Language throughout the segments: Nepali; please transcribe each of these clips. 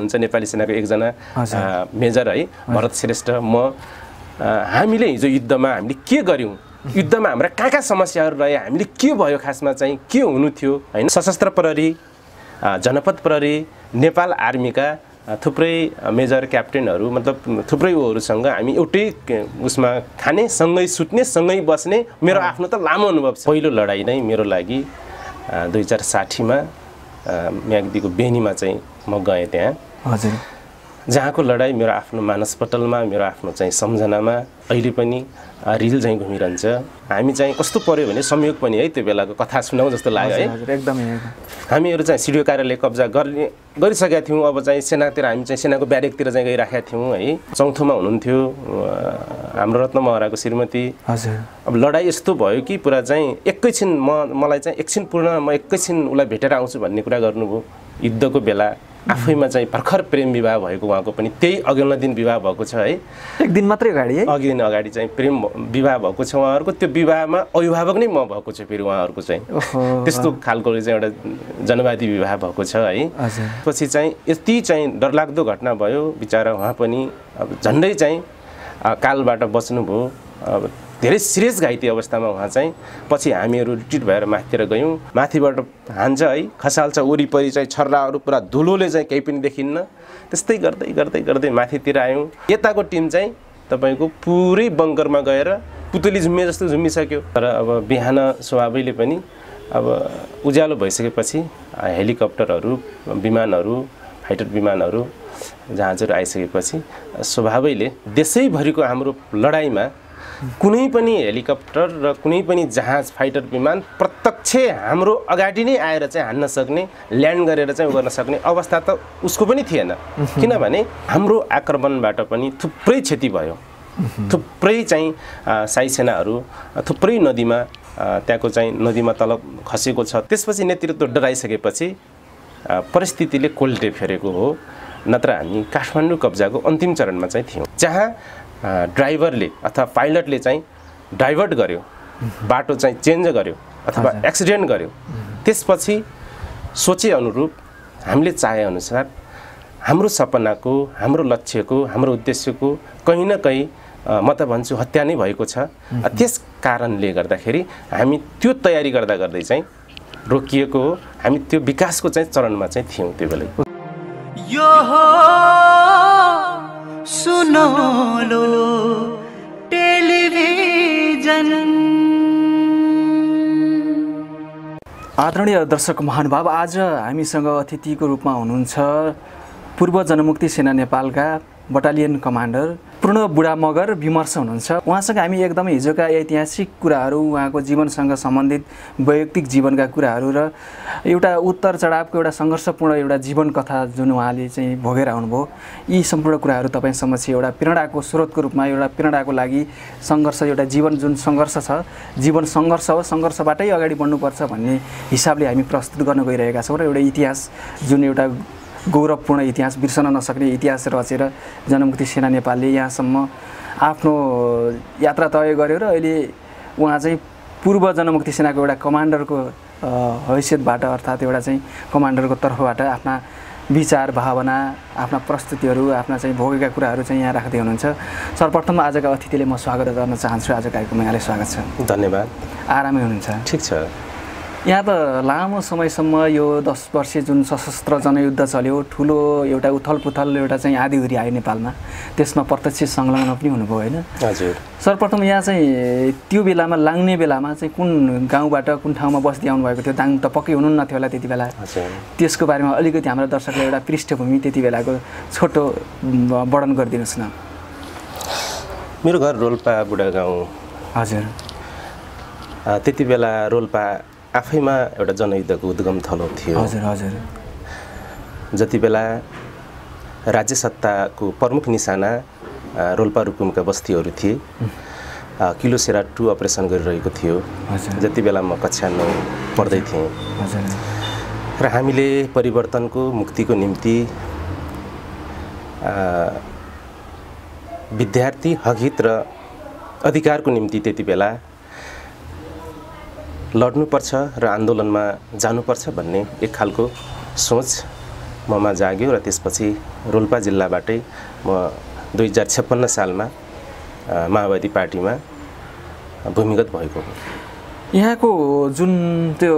हुनुहुन्छ नेपाली सेनाको एकजना मेजर है भरत श्रेष्ठ म हामीले हिजो युद्धमा हामीले के गर्यौं युद्धमा हाम्रा कहाँ समस्याहरू रहे हामीले के भयो खासमा चाहिँ के हुनु थियो हैन सशस्त्र प्रहरी जनपद प्रहरी नेपाल आर्मीका थुप्रै मेजर क्याप्टेनहरू मतलब थुप्रै उहरूसँग हामी एउटै उसमा खाने सँगै सुत्ने सँगै बस्ने मेरो आफ्नो त लामो अनुभव छ पहिलो लडाई नै मेरो लागि 2060 मा म्याग्दीको बेनीमा चाहिँ म गएँ त्यहाँ हजुर जहाँको लडाई मेरो आफ्नो मानसपटलमा मेरो आफ्नो चाहिँ सम्झनामा अहिले पनि रिल चाहिँ घुमिरहन्छ हामी चाहिँ कस्तो पर्यो भने संयोग पनि है त्यो बेलाको कथा सुनाउ जस्तो लाग्यो है हजुर एकदमै हामीहरू चाहिँ सिडिओ कार्यालय कब्जा गरिसकेका थियौँ अब चाहिँ सेनातिर हामी चाहिँ सेनाको ब्यारेकतिर चाहिँ गइराखेका थियौँ है चौथोमा हुनुहुन्थ्यो हाम्रो रत्न महराको श्रीमती हजुर अब लडाई यस्तो भयो कि पुरा चाहिँ एकैछिन मलाई चाहिँ एकछिन पूर्ण म एकैछिन उसलाई भेटेर आउँछु भन्ने कुरा गर्नुभयो युद्धको बेला आफैमा चाहिँ भर्खर प्रेम विवाह भएको उहाँको पनि त्यही अघिल्लो दिन विवाह भएको छ है एक दिन मात्रै अगाडि है अघि दिन अगाडि चाहिँ प्रेम विवाह भएको छ उहाँहरूको त्यो विवाहमा अभिभावक नै म भएको छु फेरि उहाँहरूको चाहिँ त्यस्तो खालको चाहिँ एउटा जनवादी विवाह भएको छ है पछि चाहिँ यति चाहिँ डरलाग्दो घटना भयो बिचरा उहाँ पनि अब झन्डै चाहिँ कालबाट बच्नुभयो अब धेरै सिरियस घाइते अवस्थामा उहाँ चाहिँ पछि हामीहरू रिट्रिट भएर माथितिर गयौँ माथिबाट हान्छ है खसाल्छ वरिपरि चाहिँ छर्राहरू पुरा धुलोले चाहिँ केही पनि देखिन्न त्यस्तै गर्दै गर्दै गर्दै माथितिर आयौँ यताको टिम चाहिँ तपाईको पुरै बङ्करमा गएर पुतली झुम्मे जस्तो झुम्मिसक्यो तर अब बिहान स्वाभाविकले पनि अब उज्यालो भइसकेपछि हेलिकप्टरहरू विमानहरू फाइटर विमानहरू जहाजहरू आइसकेपछि स्वाभाविकले देशैभरिको हाम्रो लडाईँमा कुनै पनि हेलिकप्टर र कुनै पनि जहाज फाइटर विमान प्रत्यक्ष हाम्रो अगाडि नै आएर चाहिँ हान्न सक्ने ल्यान्ड गरेर चाहिँ गर्न सक्ने अवस्था त उसको पनि थिएन किनभने हाम्रो आक्रमणबाट पनि थुप्रै क्षति भयो थुप्रै चाहिँ साई सेनाहरू थुप्रै नदीमा त्यहाँको चाहिँ नदीमा तल खसेको छ त्यसपछि नेतृत्व डराइसकेपछि परिस्थितिले कोल्टे फेरेको हो नत्र हामी काठमाडौँ कब्जाको अन्तिम चरणमा चाहिँ थियौँ जहाँ ड्राइभरले अथवा पाइलटले चाहिँ डाइभर्ट गर्यो बाटो चाहिँ चेन्ज गर्यो अथवा एक्सिडेन्ट गर्यो त्यसपछि सोचे अनुरूप हामीले चाहे अनुसार हाम्रो सपनाको हाम्रो लक्ष्यको हाम्रो उद्देश्यको कहीँ न कहीँ म त भन्छु हत्या नै भएको छ त्यस कारणले गर्दाखेरि हामी त्यो तयारी गर्दा गर्दै चाहिँ रोकिएको हो हामी त्यो विकासको चाहिँ चरणमा चाहिँ थियौँ त्यो बेला यो सुनौलो टेलिभिजन आदरणीय दर्शक महानुभाव आज हामीसँग अतिथिको रूपमा हुनुहुन्छ पूर्व जनमुक्ति सेना नेपालका बटालियन कमान्डर पूर्ण बुढा मगर विमर्श हुनुहुन्छ उहाँसँग हामी एकदमै हिजोका ऐतिहासिक कुराहरू उहाँको जीवनसँग सम्बन्धित वैयक्तिक जीवनका कुराहरू र एउटा उत्तर चढावको एउटा सङ्घर्षपूर्ण एउटा जीवन कथा जुन उहाँले चाहिँ भोगेर आउनुभयो यी सम्पूर्ण कुराहरू तपाईँ समक्ष एउटा प्रेरणाको स्रोतको रूपमा एउटा प्रेरणाको लागि सङ्घर्ष एउटा जीवन जुन सङ्घर्ष छ जीवन सङ्घर्ष हो सङ्घर्षबाटै अगाडि बढ्नुपर्छ भन्ने हिसाबले हामी प्रस्तुत गर्न गइरहेका छौँ र एउटा इतिहास जुन एउटा गौरवपूर्ण इतिहास बिर्सन नसक्ने इतिहास रचेर जनमुक्ति सेना नेपालले यहाँसम्म आफ्नो यात्रा तय गर्यो र अहिले उहाँ चाहिँ पूर्व जनमुक्ति सेनाको एउटा कमान्डरको हैसियतबाट अर्थात् एउटा चाहिँ कमान्डरको तर्फबाट आफ्ना विचार भावना आफ्ना प्रस्तुतिहरू आफ्ना चाहिँ भोगेका कुराहरू चाहिँ यहाँ राख्दै हुनुहुन्छ सर्वप्रथम आजका अतिथिले म स्वागत गर्न चाहन्छु आज कार्यक्रममा यहाँलाई स्वागत छ धन्यवाद आरामै हुनुहुन्छ ठिक छ यहाँ त लामो समयसम्म यो 10 वर्षे जुन सशस्त्र जनयुद्ध चल्यो ठुलो एउटा उथलपुथल एउटा चाहिँ आँधीहुरी आयो नेपालमा त्यसमा प्रत्यक्ष संलग्न पनि हुनुभयो होइन हजुर सर्वप्रथम यहाँ चाहिँ त्यो बेलामा लाग्ने बेलामा चाहिँ कुन गाउँबाट कुन ठाउँमा बस्दै आउनुभएको थियो दाङ त पक्कै हुनुहुन्न थियो होला त्यति बेला त्यसको बारेमा अलिकति हाम्रो दर्शकलाई एउटा पृष्ठभूमि त्यति बेलाको छोटो वर्णन गरिदिनुहोस् न मेरो घर रोल्पा बुढा गाउँ हजुर त्यति बेला रोल्पा आफैमा एउटा जनयुद्धको उद्गम थलो थियो हजुर हजुर जति बेला राज्य सत्ताको प्रमुख निशाना रोल्पा रुकुमका बस्तीहरू थिए किलोसेरा 2 अपरेसन गरिरहेको थियो जति बेला म कक्षा 9 पढ्दै थिएँ र हामीले परिवर्तनको मुक्तिको निम्ति विद्यार्थी हकहित र अधिकारको निम्ति त्यति बेला लड्नुपर्छ र आन्दोलनमा जानुपर्छ भन्ने एक खालको सोच ममा जाग्यो र त्यसपछि रोल्पा जिल्लाबाटै म 2056 सालमा माओवादी पार्टीमा भूमिगत भएको हो। यहाँको जुन त्यो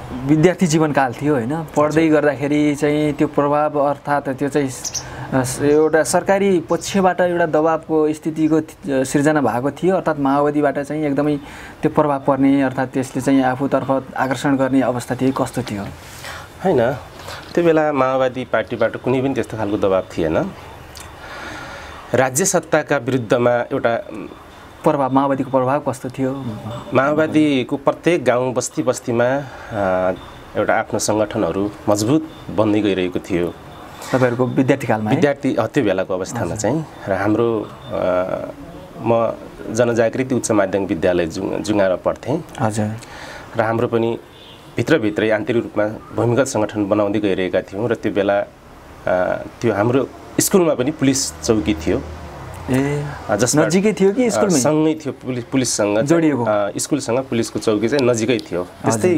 विद्यार्थी जीवनकाल थियो होइन, पढ्दै गर्दाखेरि चाहिँ त्यो प्रभाव अर्थात् त्यो चाहिँ एउटा सरकारी पक्षबाट एउटा दबावको स्थितिको सिर्जना भएको थियो, अर्थात् माओवादीबाट चाहिँ एकदमै त्यो प्रभाव पर्ने अर्थात् त्यसले चाहिँ आफूतर्फ आकर्षण गर्ने अवस्था थियो, कस्तो थियो? होइन, त्यो बेला माओवादी पार्टीबाट कुनै पनि त्यस्तो खालको दबाव थिएन। राज्य सत्ताका विरुद्धमा एउटा प्रभाव, माओवादीको प्रभाव कस्तो थियो? माओवादीको प्रत्येक गाउँ बस्ती बस्तीमा एउटा आफ्नो सङ्गठनहरू मजबुत बन्दै गइरहेको थियो। तपाईँहरूको विद्यार्थी कालमा? विद्यार्थी त्यो बेलाको अवस्थामा चाहिँ। र हाम्रो म जनजागृति उच्च माध्यमिक विद्यालय जुङ्गामा पढ्थेँ। हजुर। र हाम्रो पनि भित्रभित्रै आन्तरिक रूपमा भूमिगत सङ्गठन बनाउँदै गइरहेका थियौँ। र त्यो बेला त्यो हाम्रो स्कुलमा पनि पुलिस चौकी थियो। जसमा नजिकै थियो कि स्कुलमै? सँगै थियो, पुलिससँग जोडिएको। स्कुलसँग पुलिसको चौकी चाहिँ नजिकै थियो। त्यस्तै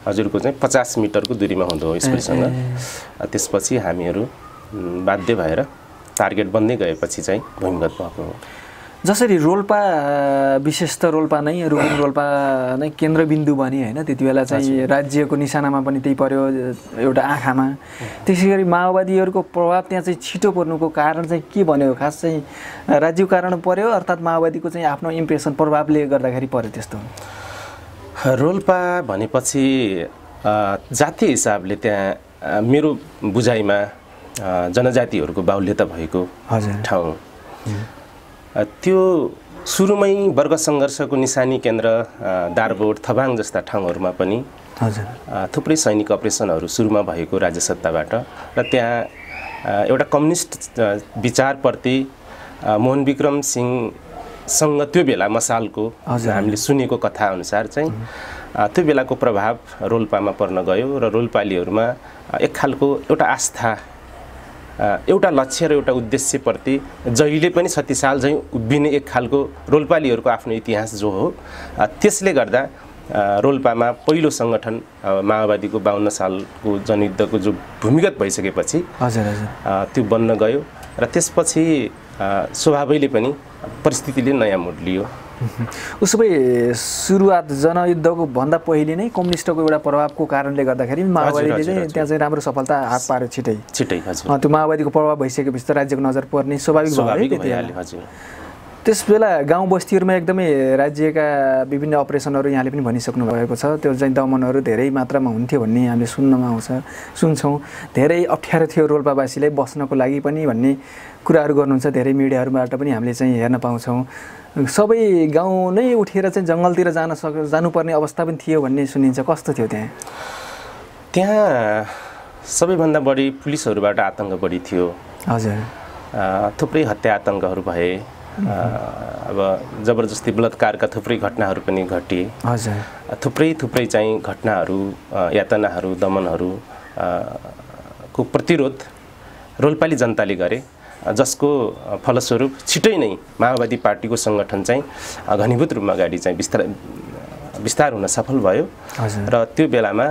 हजुरको चाहिँ 50 मिटरको दूरीमा हुँदो हो स्कुलसँग। त्यसपछि हामीहरू बाध्य भएर टार्गेट बन्दै गएपछि चाहिँ भूमिगत भएको हो। जसरी रोल्पा, विशेष त रोल्पा नै, रुकुम रोल्पा नै केन्द्रबिन्दु बने होइन, त्यति बेला चाहिँ राज्यको निशानामा पनि त्यही पर्यो एउटा आँखामा। त्यसै गरी माओवादीहरूको प्रभाव त्यहाँ चाहिँ छिटो पर्नुको कारण चाहिँ के भन्यो? खास चाहिँ राज्यको कारण पर्यो, अर्थात् माओवादीको चाहिँ आफ्नो इम्प्रेसन प्रभावले गर्दाखेरि पर्यो त्यस्तो? रोल्पा भनेपछि जातीय हिसाबले त्यहाँ मेरो बुझाइमा जनजातिहरूको बाहुल्यता भएको ठाउँ। त्यो सुरुमै वर्ग सङ्घर्षको निशानी केन्द्र दारबोट, थबाङ जस्ता ठाउँहरूमा पनि थुप्रै सैनिक अपरेसनहरू सुरुमा भएको राज्य सत्ताबाट। र त्यहाँ एउटा कम्युनिस्ट विचारप्रति मोहन विक्रम सिंहसँग त्यो बेला मसालको हामीले सुनेको कथा अनुसार चाहिँ त्यो बेलाको प्रभाव रोल्पामा पर्न गयो। र रोल्पालीहरूमा एक खालको एउटा आस्था, एउटा लक्ष्य र एउटा उद्देश्यप्रति जहिले पनि 36 साल चाहिँ उभिने एक खालको रोल्पालीहरूको आफ्नो इतिहास जो हो, त्यसले गर्दा रोल्पामा पहिलो सङ्गठन माओवादीको 52 सालको जनयुद्धको जो भूमिगत भइसकेपछि त्यो बन्न गयो। र त्यसपछि स्वभावैले पनि परिस्थितिले नयाँ मोड लियो। उसो भए सुरुवात जनयुद्धको भन्दा पहिले नै कम्युनिस्टको एउटा प्रभावको कारणले गर्दाखेरि माओवादीले चाहिँ त्यहाँ चाहिँ राम्रो सफलता हात पार्यो छिटै। हजुर। त्यो माओवादीको प्रभाव भइसकेपछि त राज्यको नजर पर्ने स्वाभाविक भइहाल्यो। हजुर। त्यस बेला गाउँ बस्तीहरूमा एकदमै राज्यका विभिन्न अपरेसनहरू यहाँले पनि भनिसक्नु भएको छ, त्यो चाहिँ दमनहरू धेरै मात्रामा हुन्थ्यो भन्ने हामीले सुन्छौँ। धेरै अप्ठ्यारो थियो रोल्पावासीलाई बस्नको लागि पनि भन्ने कुराहरू गर्नुहुन्छ। धेरै मिडियाहरूबाट पनि हामीले चाहिँ हेर्न पाउँछौँ। सबै गाउँ नै उठेर चाहिँ जङ्गलतिर जानुपर्ने अवस्था पनि थियो भन्ने सुनिन्छ। कस्तो थियो त्यहाँ? त्यहाँ सबैभन्दा बढी पुलिसहरूबाट आतङ्क बढी थियो। हजुर। थुप्रै हत्या आतङ्कहरू भए। अब जबरजस्ती बलात्कारका थुप्रै घटनाहरू पनि घटिए। हजुर। थुप्रै चाहिँ घटनाहरू, यातनाहरू, दमनहरू को प्रतिरोध रोल्पाली जनताले गरे, जसको फलस्वरूप छिटै नै माओवादी पार्टीको सङ्गठन चाहिँ घनीभूत रूपमा अगाडि चाहिँ विस्तार हुन सफल भयो। र त्यो बेलामा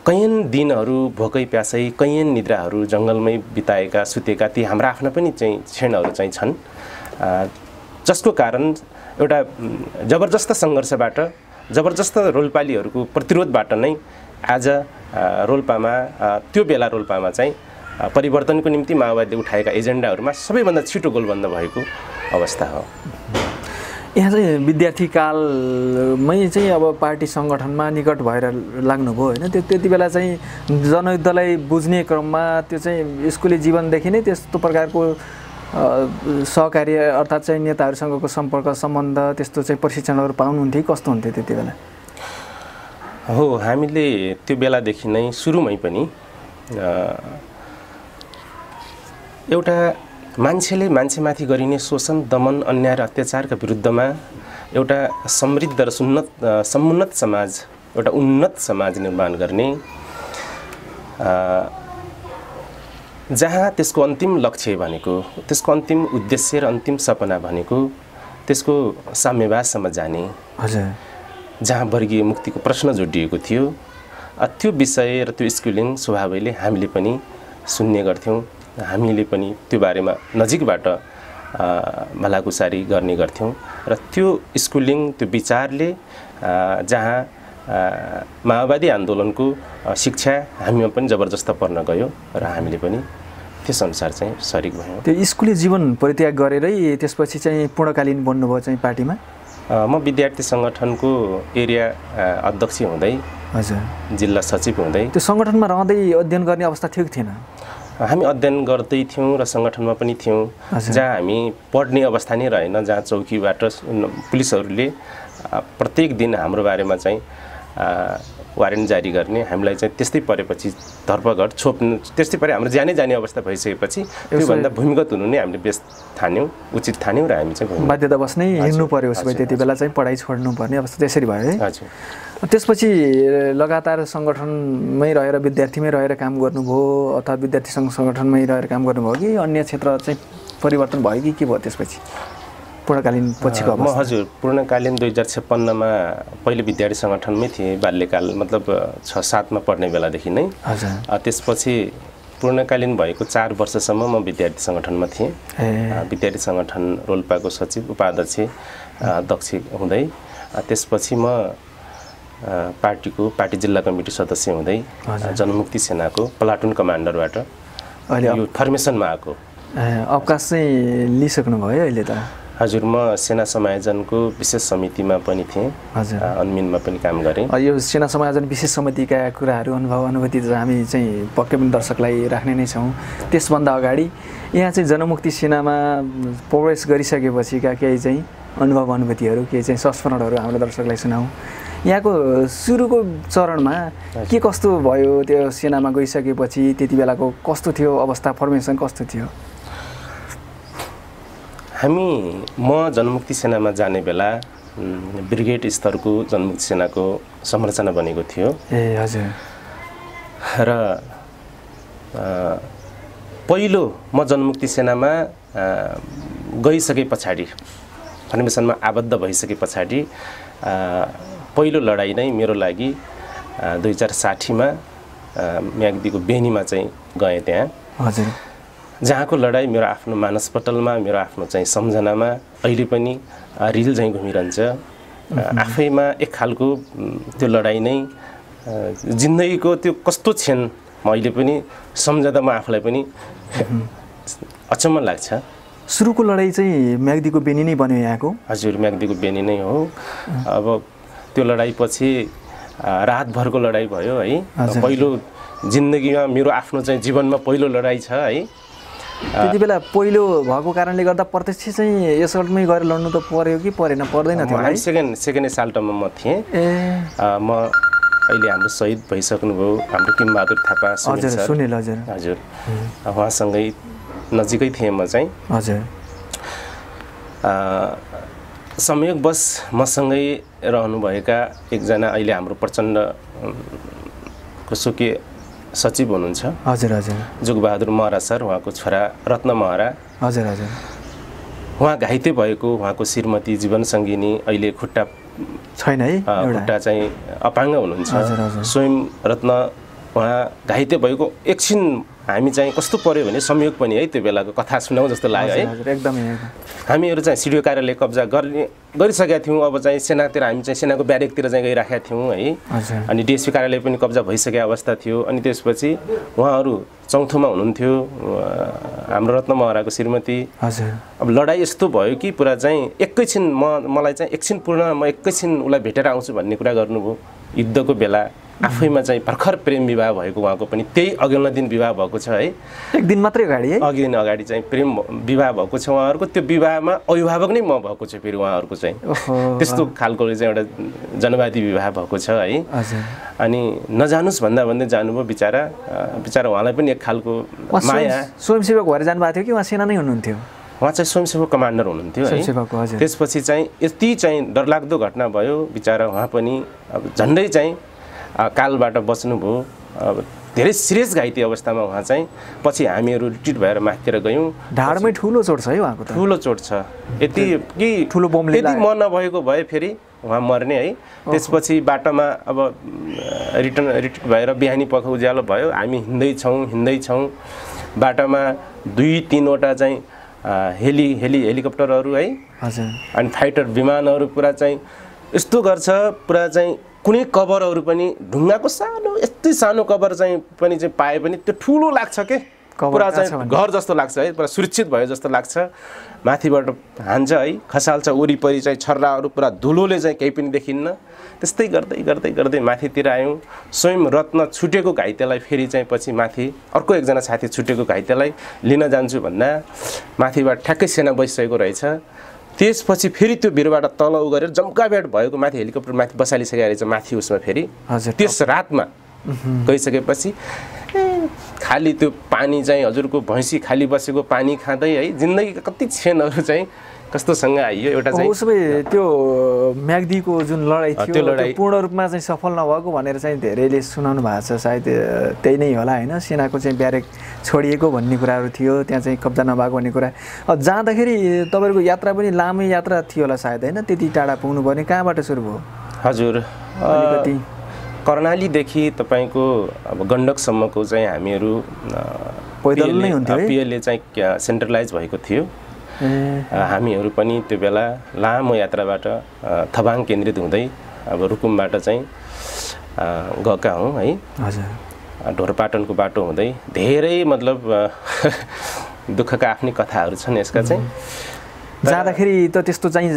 कैयन दिनहरू भोकै प्यासै, कैयन निद्राहरू जङ्गलमै बिताएका, सुतेका ती हाम्रा आफ्ना पनि चाहिँ क्षणहरू चाहिँ छन्, जसको कारण एउटा जबरजस्त सङ्घर्षबाट, जबरजस्त रोल्पालीहरूको प्रतिरोधबाट नै आज रोल्पामा, त्यो बेला रोल्पामा चाहिँ परिवर्तनको निम्ति माओवादीले उठाएका एजेन्डाहरूमा सबैभन्दा छिटो गोलबन्द भएको अवस्था हो। यहाँ चाहिँ विद्यार्थी कालमै चाहिँ अब पार्टी सङ्गठनमा निकट भएर लाग्नुभयो होइन? त्यति बेला चाहिँ जनयुद्धलाई बुझ्ने क्रममा त्यो चाहिँ स्कुले जीवनदेखि नै त्यस्तो प्रकारको सहकार्य अर्थात् चाहिँ नेताहरूसँगको सम्पर्क सम्बन्ध त्यस्तो चाहिँ प्रशिक्षणहरू पाउनुहुन्थ्यो, कस्तो हुन्थ्यो त्यति बेला? हो, हामीले त्यो बेलादेखि नै सुरुमै पनि एउटा मान्छेले मान्छेमाथि गरिने शोषण, दमन, अन्याय र अत्याचारका विरुद्धमा एउटा समृद्ध र समुन्नत समाज, एउटा उन्नत समाज निर्माण गर्ने, जहाँ त्यसको अन्तिम लक्ष्य भनेको, त्यसको अन्तिम उद्देश्य र अन्तिम सपना भनेको त्यसको साम्यवादसम्म जाने, जहाँ वर्गीय मुक्तिको प्रश्न जोडिएको थियो, त्यो विषय र त्यो स्कुलिङ स्वभावैले हामीले पनि सुन्ने गर्थ्यौँ, हामीले पनि त्यो बारेमा नजिकबाट भलाकुसारी गर्ने गर्थ्यौँ र त्यो स्कुलिङ त्यो विचारले जहाँ माओवादी आन्दोलनको शिक्षा हामीमा पनि जबरजस्त पर्न गयो र हामीले पनि त्यस अनुसार चाहिँ सरिक भयौँ। त्यो स्कुली जीवन परित्याग गरेरै त्यसपछि चाहिँ पूर्णकालीन बन्नुभयो चाहिँ पार्टीमा? म विद्यार्थी सङ्गठनको एरिया अध्यक्ष हुँदै, हजुर, जिल्ला सचिव हुँदै त्यो सङ्गठनमा रहँदै अध्ययन गर्ने अवस्था थियो कि थिएन? हामी अध्ययन गर्दै थियौँ र सङ्गठनमा पनि थियौँ, जहाँ हामी पढ्ने अवस्था नै रहेन, जहाँ चौकीबाट पुलिसहरूले प्रत्येक दिन हाम्रो बारेमा चाहिँ वारेन्ट जारी गर्ने, हामीलाई चाहिँ त्यस्तै परेपछि धरपकड छोप्नु, त्यस्तै परे हाम्रो जानै जाने अवस्था भइसकेपछि त्योभन्दा भूमिगत हुनु नै हामीले बेस्ट ठान्यौँ, उचित ठान्यौँ र हामी चाहिँ बाध्यतावश नै हिँड्नु पर्यो। उसो भए त्यति बेला चाहिँ पढाइ छोड्नुपर्ने अवस्था त्यसरी भयो है? हजुर। त्यसपछि लगातार सङ्गठनमै रहेर विद्यार्थीमै रहेर काम गर्नुभयो अथवा विद्यार्थी सङ्घ सङ्गठनमै रहेर काम गर्नुभयो कि अन्य क्षेत्र चाहिँ परिवर्तन भयो कि के भयो त्यसपछि पूर्णकालीन पछिको अवस्था? हजुर, पूर्णकालीन 2056मा पहिले विद्यार्थी सङ्गठनमै थिएँ, बाल्यकाल मतलब 6-7मा पढ्ने बेलादेखि नै। त्यसपछि पूर्णकालीन भएको 4 वर्षसम्म म विद्यार्थी सङ्गठनमा थिएँ। विद्यार्थी सङ्गठन रोल्पाको सचिव, उपाध्यक्ष, अध्यक्ष हुँदै त्यसपछि म पार्टी जिल्ला कमिटी सदस्य हुँदै जनमुक्ति सेनाको प्लाटुन कमान्डरबाट यो फर्मेसनमा आएको। अवकाश चाहिँ लिइसक्नुभयो अहिले त? हजुर, म सेना समायोजनको विशेष समितिमा पनि थिएँ, अन्मिनमा पनि काम गरेँ। यो सेना समायोजन विशेष समितिका कुराहरू अनुभव अनुभूति हामी चाहिँ पक्कै पनि दर्शकलाई राख्ने नै छौँ। त्यसभन्दा अगाडि यहाँ चाहिँ जनमुक्ति सेनामा प्रवेश गरिसकेपछिका केही चाहिँ अनुभव अनुभूतिहरू, केही चाहिँ संस्मरणहरू हाम्रो दर्शकलाई सुनाऊ। यहाँको सुरुको चरणमा के कस्तो भयो, त्यो सेनामा गइसकेपछि त्यति बेलाको कस्तो थियो अवस्था, फर्मेसन कस्तो थियो? म जनमुक्ति सेनामा जाने बेला ब्रिगेड स्तरको जनमुक्ति सेनाको संरचना बनेको थियो। हजुर। र पहिलो म जनमुक्ति सेनामा गइसके पछाडि, फर्मेसनमा आबद्ध भइसके पछाडि पहिलो लडाइँ नै मेरो लागि 2060मा म्याग्दीको बेनीमा चाहिँ गएँ त्यहाँ। हजुर। जहाँको लडाइँ मेरो आफ्नो मानसपटलमा, मेरो आफ्नो चाहिँ सम्झनामा अहिले पनि रिल चाहिँ घुमिरहन्छ। आफैमा एक खालको त्यो लडाइँ नै जिन्दगीको त्यो कस्तो क्षण म अहिले पनि सम्झँदा म आफूलाई पनि अचम्म लाग्छ। सुरुको लडाइँ चाहिँ म्याग्दीको बेनी नै बन्यो यहाँको? हजुर, म्याग्दीको बेनी नै हो। अब त्यो लडाइँपछि रातभरको लडाइँ भयो है। पहिलो जिन्दगीमा मेरो आफ्नो चाहिँ जीवनमा पहिलो लडाइँ छ है। त्यति बेला पहिलो भएको कारणले गर्दा प्रत्यक्ष चाहिँ यसमै गएर लड्नु त पर्यो कि परेन? पर्दैन थियो? सेकेन्ड एसाल्टमा म थिएँ। म अहिले हाम्रो शहीद भइसक्नुभयो हाम्रो किमबहादुर थापा सुनिल। हजुर। हजुर, उहाँसँगै नजिकै थिएँ म चाहिँ। हजुर। संयोगवश मसँगै रहनुभएका एकजना अहिले हाम्रो प्रचण्डको स्वकीय सचिव हुनुहुन्छ। हजुर। हजुर। जुगबहादुर महरा सर, उहाँको छोरा रत्न महरा। हजुर। हजुर। उहाँ घाइते भएको, उहाँको श्रीमती जीवनसङ्गिनी अहिले खुट्टा छैन है, खुट्टा चाहिँ अपाङ्ग हुनुहुन्छ। स्वयं रत्न उहाँ घाइते भएको एकछिन हामी चाहिँ कस्तो पर्यो भने संयोग पनि है, त्यो बेलाको कथा सुनाउँ जस्तो लाग्यो है। एकदमै। हामीहरू चाहिँ सिडिओ कार्यालय कब्जा गरिसकेका थियौँ। अब चाहिँ सेनातिर हामी चाहिँ सेनाको ब्यारेकतिर चाहिँ गइराखेका थियौँ है। अनि डिएसपी कार्यालय पनि कब्जा भइसकेको अवस्था थियो। अनि त्यसपछि उहाँहरू चौथोमा हुनुहुन्थ्यो, हाम्रो रत्न महराको श्रीमती। हजुर। अब लडाइँ यस्तो भयो कि पुरा चाहिँ एकैछिन मलाई चाहिँ एकछिन म एकैछिन उसलाई भेटेर आउँछु भन्ने कुरा गर्नुभयो। युद्धको बेला आफैमा चाहिँ भर्खर प्रेम विवाह भएको, उहाँको पनि त्यही अघिल्लो दिन विवाह भएको छ है। एक दिन मात्रै अगाडि है? अघि दिन अगाडि चाहिँ प्रेम विवाह भएको छ उहाँहरूको। त्यो विवाहमा अभिभावक नै म भएको छु फेरि उहाँहरूको चाहिँ। त्यस्तो खालको चाहिँ एउटा जनवादी विवाह भएको छ है। अनि नजानुस् भन्दा भन्दै जानुभयो बिचरा उहाँलाई पनि एक खालको माया। स्वयंसेवक भएर जानुभएको थियो कि उहाँ सेना नै हुनुहुन्थ्यो? उहाँ चाहिँ स्वयंसेवक कमान्डर हुनुहुन्थ्यो है। त्यसपछि चाहिँ यति चाहिँ डरलाग्दो घटना भयो, बिचरा उहाँ पनि अब झन्डै चाहिँ कालबाट बच्नुभयो। अब धेरै सिरियस घाइते अवस्थामा उहाँ चाहिँ। पछि हामीहरू रिट्रिट भएर माथितिर गयौँ। ढाडमै ठुलो चोट छ है उहाँको त? ठुलो चोट छ, यति कि ठुलो बमले यदि म नभएको भए फेरि उहाँ मर्ने है। त्यसपछि बाटोमा अब रिटर्न भएर बिहानी पख उज्यालो भयो, हामी हिँड्दैछौँ बाटोमा 2-3वटा चाहिँ हेलिकप्टरहरू है, हजुर, अनि फाइटर विमानहरू पुरा चाहिँ यस्तो गर्छ, पुरा चाहिँ कुनै कभरहरू पनि ढुङ्गाको सानो यस्तै सानो कभर चाहिँ पनि चाहिँ पाए पनि त्यो ठुलो लाग्छ के, पुरा चाहिँ घर जस्तो लाग्छ है, पुरा सुरक्षित भयो जस्तो लाग्छ। माथिबाट हान्छ है, खसाल्छ, वरिपरि चाहिँ छर्राहरू पुरा धुलोले चाहिँ केही पनि देखिन्न। त्यस्तै गर्दै माथितिर आयौँ। स्वयं रत्न छुटेको घाइतेलाई फेरि चाहिँ पछि माथि अर्को एकजना साथी छुटेको घाइतेलाई लिन जान्छु भन्दा माथिबाट ठ्याक्कै सेना बसिसकेको रहेछ। त्यसपछि फेरि त्यो भिरबाट तल गरेर जम्काभेट भएको माथि हेलिकप्टर माथि बसालिसकेको रहेछ माथि उसमा फेरि। त्यस रातमा गइसकेपछि खाली त्यो पानी चाहिँ हजुरको भैँसी खाली बसेको पानी खाँदै है, जिन्दगीका कति क्षणहरू चाहिँ कस्तोसँग आइयो। एउटा चाहिँ उसो भए त्यो म्याग्दीको जुन लडाइँ थियो त्यो पूर्ण रूपमा चाहिँ सफल नभएको भनेर चाहिँ धेरैले सुनाउनु भएको छ, सायद त्यही नै होला होइन, सेनाको चाहिँ ब्यारेक छोडिएको भन्ने कुराहरू थियो, त्यहाँ चाहिँ कब्जा नभएको भन्ने कुरा। जाँदाखेरि तपाईँहरूको यात्रा पनि लामै यात्रा थियो होला सायद होइन, त्यति टाढा पुग्नु पर्ने, कहाँबाट सुरु भयो? हजुर, अलिकति कर्णालीदेखि तपाईँको अब गण्डकसम्मको चाहिँ हामीहरू पैदल नै हुन्थ्यो, पिएलले चाहिँ सेन्ट्रलाइज भएको थियो। हामीहरू पनि त्यो बेला लामो यात्राबाट थबाङ केन्द्रित हुँदै अब रुकुमबाट चाहिँ गएका हौँ है। हजुर, ढोरपाटनको बाटो हुँदै धेरै मतलब दुःखका आफ्नै कथाहरू छन् यसका चाहिँ। जाँदाखेरि त त्यस्तो चाहिँ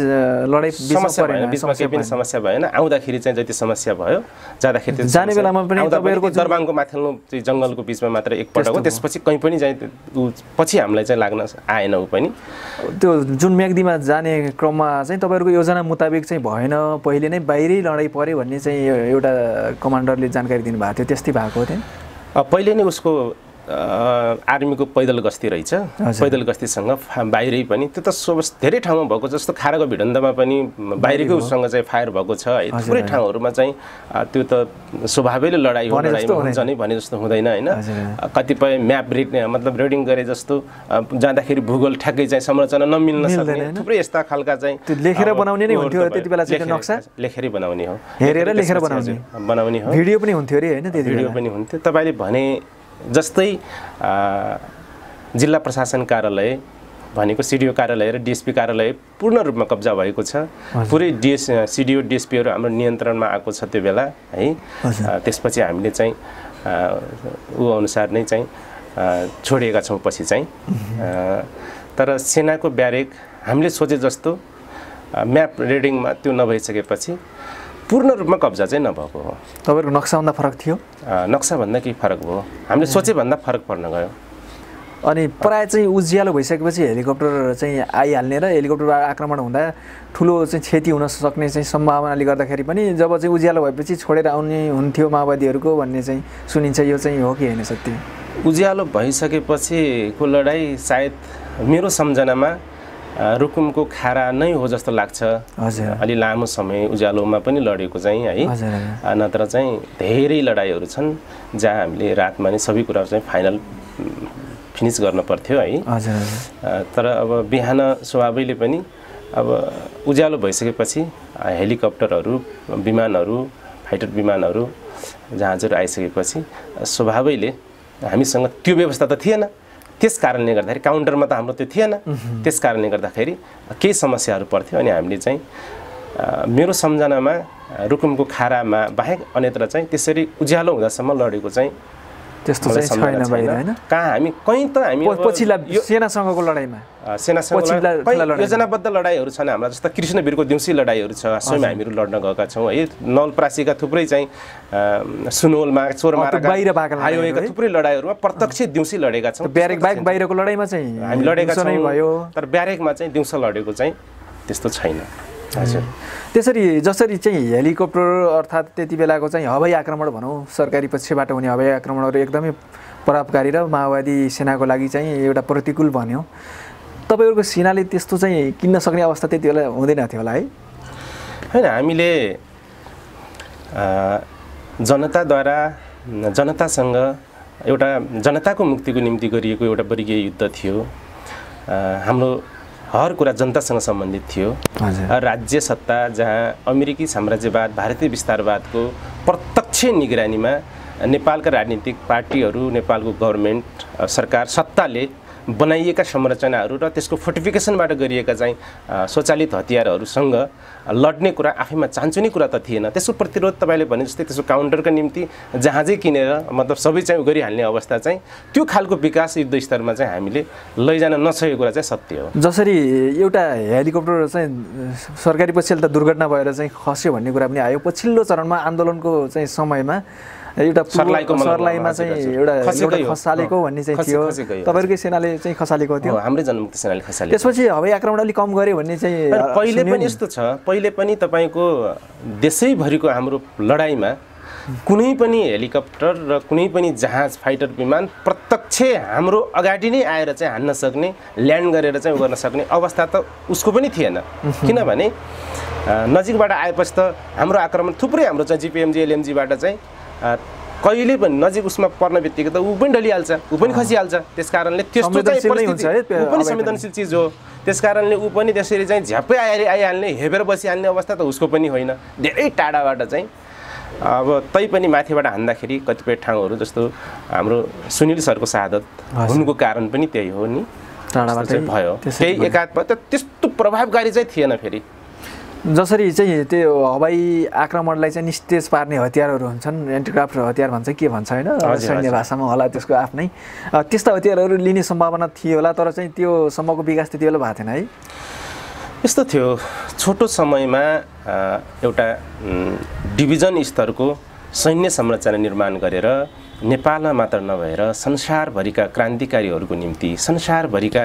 लडाइँ समस्या भएन, बिचमा केही पनि समस्या भएन। आउँदाखेरि चाहिँ जति समस्या भयो, जाँदाखेरि जाने बेलामा पनि तपाईँहरूको दरबाङको माथिल्लो चाहिँ जङ्गलको बिचमा मात्र एकपल्ट हो, त्यसपछि कहीँ पनि चाहिँ पछि हामीलाई चाहिँ लाग्न आएन। ऊ पनि त्यो जुन म्याग्दीमा जाने क्रममा चाहिँ तपाईँहरूको योजना मुताबिक चाहिँ भएन, पहिले नै बाहिरै लडाइँ पऱ्यो भन्ने चाहिँ एउटा कमान्डरले जानकारी दिनुभएको थियो, त्यस्तै भएको थियो? पहिले नै उसको आर्मीको पैदल गस्ती रहेछ, पैदल गस्तीसँग बाहिरै पनि त्यो त धेरै ठाउँमा भएको जस्तो खाराको भिडन्तमा पनि बाहिरकै उसँग चाहिँ फायर भएको छ है। थुप्रै ठाउँहरूमा चाहिँ त्यो त स्वभावैले लडाइँ हुन्छ नै भने जस्तो हुँदैन होइन। कतिपय म्याप मतलब रिडिङ गरे जस्तो जाँदाखेरि भूगोल ठ्याक्कै चाहिँ संरचना नमिल्न सक्ने थुप्रै यस्ता खालका चाहिँ लेखेर बनाउने नै हुन्थ्यो त्यति बेला चाहिँ नक्सा, लेखेरै बनाउने हो, हेरेर लेखेर बनाउने हो। भिडियो पनि हुन्थ्यो अरे होइन, त्यति भिडियो पनि हुन्थ्यो। तपाईँले भने जस्तै जिल्ला प्रशासन कार्यालय भनेको सिडिओ कार्यालय र डिएसपी कार्यालय पूर्ण रूपमा कब्जा भएको छ। पुरै सिडिओ डिएसपीहरू हाम्रो नियन्त्रणमा आएको छ त्यो बेला है। त्यसपछि हामीले चाहिँ ऊ अनुसार नै चाहिँ छोडिएका छौँ पछि चाहिँ। तर सेनाको ब्यारेक हामीले सोचे जस्तो म्याप रिडिङमा त्यो नभइसकेपछि पूर्ण रूपमा कब्जा चाहिँ नभएको हो। तपाईँहरूको नक्साभन्दा फरक थियो? नक्साभन्दा केही फरक भयो, हामीले सोचेभन्दा फरक पर्न गयो। अनि प्रायः चाहिँ उज्यालो भइसकेपछि हेलिकप्टर चाहिँ आइहाल्ने र हेलिकप्टरबाट आक्रमण हुँदा ठुलो चाहिँ क्षति हुन सक्ने चाहिँ सम्भावनाले गर्दाखेरि पनि जब चाहिँ उज्यालो भएपछि छोडेर आउने हुन्थ्यो माओवादीहरूको भन्ने चाहिँ सुनिन्छ। यो चाहिँ हो कि होइन सत्य? उज्यालो भइसकेपछिको लडाइँ सायद मेरो सम्झनामा रुकुमको खारा नै हो जस्तो लाग्छ। अलि लामो समय उज्यालोमा पनि लडेको चाहिँ है। नत्र चाहिँ धेरै लडाइँहरू छन् जहाँ हामीले रातमा नै सबै कुरा चाहिँ फाइनल फिनिस गर्न पर्थ्यो है। तर अब बिहान स्वभावैले पनि अब उज्यालो भइसकेपछि हेलिकप्टरहरू, विमानहरू, फाइटर विमानहरू, जहाजहरू आइसकेपछि स्वभावैले हामीसँग त्यो व्यवस्था त थिएन। त्यस कारणले गर्दाखेरि काउन्टरमा त हाम्रो त्यो थिएन। त्यस कारणले गर्दाखेरि केही समस्याहरू पर्थ्यो। अनि हामीले चाहिँ मेरो सम्झनामा रुकुमको खारामा बाहेक अन्यत्र चाहिँ त्यसरी उज्यालो हुँदासम्म लडेको चाहिँ त्यस्तो चाहिँ छैन बाहिर हैन। कहाँ हामी कहीँ त हामी पछिल्ला सेनासँगको लडाइँमा योजनाबद्ध लडाइँहरू छन् हाम्रा। जस्तो कृष्णवीरको दिउँसी लडाइँहरू छ, स्वयं हामीहरू लड्न गएका छौँ है। नलप्रासीका थुप्रै चाहिँ सुनोलमा, चोरमाराका, हाइवेका थुप्रै लडाइँहरूमा प्रत्यक्ष दिउँसी लडेका छौँ। ब्यारेक बाहेक बाहिरको लडाइँमा चाहिँ हामी लडेका छौँ, तर ब्यारेकमा चाहिँ दिउँसो लडेको चाहिँ त्यस्तो छैन। हजुर, त्यसरी जसरी चाहिँ हेलिकप्टर अर्थात् त्यति बेलाको चाहिँ हवाई आक्रमण भनौँ, सरकारी पक्षबाट हुने हवाई आक्रमणहरू एकदमै प्रभावकारी र माओवादी सेनाको लागि चाहिँ एउटा प्रतिकूल बन्यो। तपाईँहरूको सेनाले त्यस्तो चाहिँ किन्न सक्ने अवस्था त्यति बेला हुँदैन थियो होला है? होइन, हामीले जनताद्वारा जनतासँग एउटा जनताको मुक्तिको निम्ति गरिएको एउटा वर्गीय युद्ध थियो। हाम्रो हर कुरा जनतासँग सम्बन्धित थियो। राज्य सत्ता जहाँ अमेरिकी साम्राज्यवाद भारतीय विस्तारवादको प्रत्यक्ष निगरानीमा नेपालका राजनीतिक पार्टीहरू नेपालको गभर्नमेन्ट सरकार सत्ताले बनाइएका संरचनाहरू र त्यसको फोर्टिफिकेसनबाट गरिएका चाहिँ स्वचालित हतियारहरूसँग लड्ने कुरा आफैमा चान्चुने कुरा त थिएन। त्यसको प्रतिरोध तपाईँले भने जस्तै त्यसको काउन्टरका निम्ति जहाजै किनेर मतलब सबै चाहिँ गरिहाल्ने अवस्था चाहिँ त्यो खालको विकास युद्ध स्तरमा चाहिँ हामीले लैजान नसकेको कुरा चाहिँ सत्य हो। जसरी एउटा हेलिकप्टर चाहिँ सरकारी पक्षले त दुर्घटना भएर चाहिँ खस्यो भन्ने कुरा पनि आयो। पछिल्लो चरणमा आन्दोलनको चाहिँ समयमा एउटा सर्लाहीमा चाहिँ एउटा खसालेको भन्ने चाहिँ थियो। तपाईहरुकै सेनाले चाहिँ खसालेको थियो। हाम्रै जनमुक्ति सेनाले खसालेको। त्यसपछि हवाई आक्रमण अलि कम गर्यो भन्ने चाहिँ पहिले पनि यस्तो छ। पहिले पनि तपाईको देशैभरिको हाम्रो लडाईमा कुनै पनि हेलिकप्टर र कुनै पनि जहाज फाइटर विमान प्रत्यक्ष हाम्रो अगाडि नै आएर चाहिँ हान्न सक्ने ल्यान्ड गरेर चाहिँ गर्न सक्ने अवस्था त उसको पनि थिएन। किनभने नजिकबाट आएपछि त हाम्रो आक्रमण थुप्रै हाम्रो चाहिँ जीपीएमजी एलएमजीबाट चाहिँ कहिले पनि नजिक उसमा पर्न बित्तिकै त ऊ पनि ढलिहाल्छ, ऊ पनि खसिहाल्छ। त्यसकारणले त्यस्तो चाहिँ परिस्थिति ऊ पनि संवेदनशील चिज हो। त्यसकारणले ऊ पनि त्यसरी चाहिँ झ्याप्पै आइहाल्ने हेपेर बसिहाल्ने अवस्था त उसको पनि होइन। धेरै टाढाबाट चाहिँ अब तै पनि माथिबाट हान्दाखेरि कतिपय ठाउँहरू जस्तो हाम्रो सुनिल सरको शहादत हुनुको कारण पनि त्यही हो नि। टाढाबाट भयो केही एकाध त्यस्तो प्रभावकारी चाहिँ थिएन। फेरि जसरी चाहिँ त्यो हवाई आक्रमणलाई चाहिँ निस्तेज पार्ने हतियारहरू हुन्छन्, एन्टिक्राफ्ट हतियार भन्छ के भन्छ होइन सैन्य भाषामा होला त्यसको आफ्नै त्यस्ता हतियारहरू लिने सम्भावना थियो होला। तर चाहिँ त्यो सम्मको विकास त्यति बेला भएको थिएन है। यस्तो थियो छोटो समयमा एउटा डिभिजन स्तरको सैन्य संरचना निर्माण गरेर नेपालमा मात्र नभएर संसारभरिका क्रान्तिकारीहरूको निम्ति संसारभरिका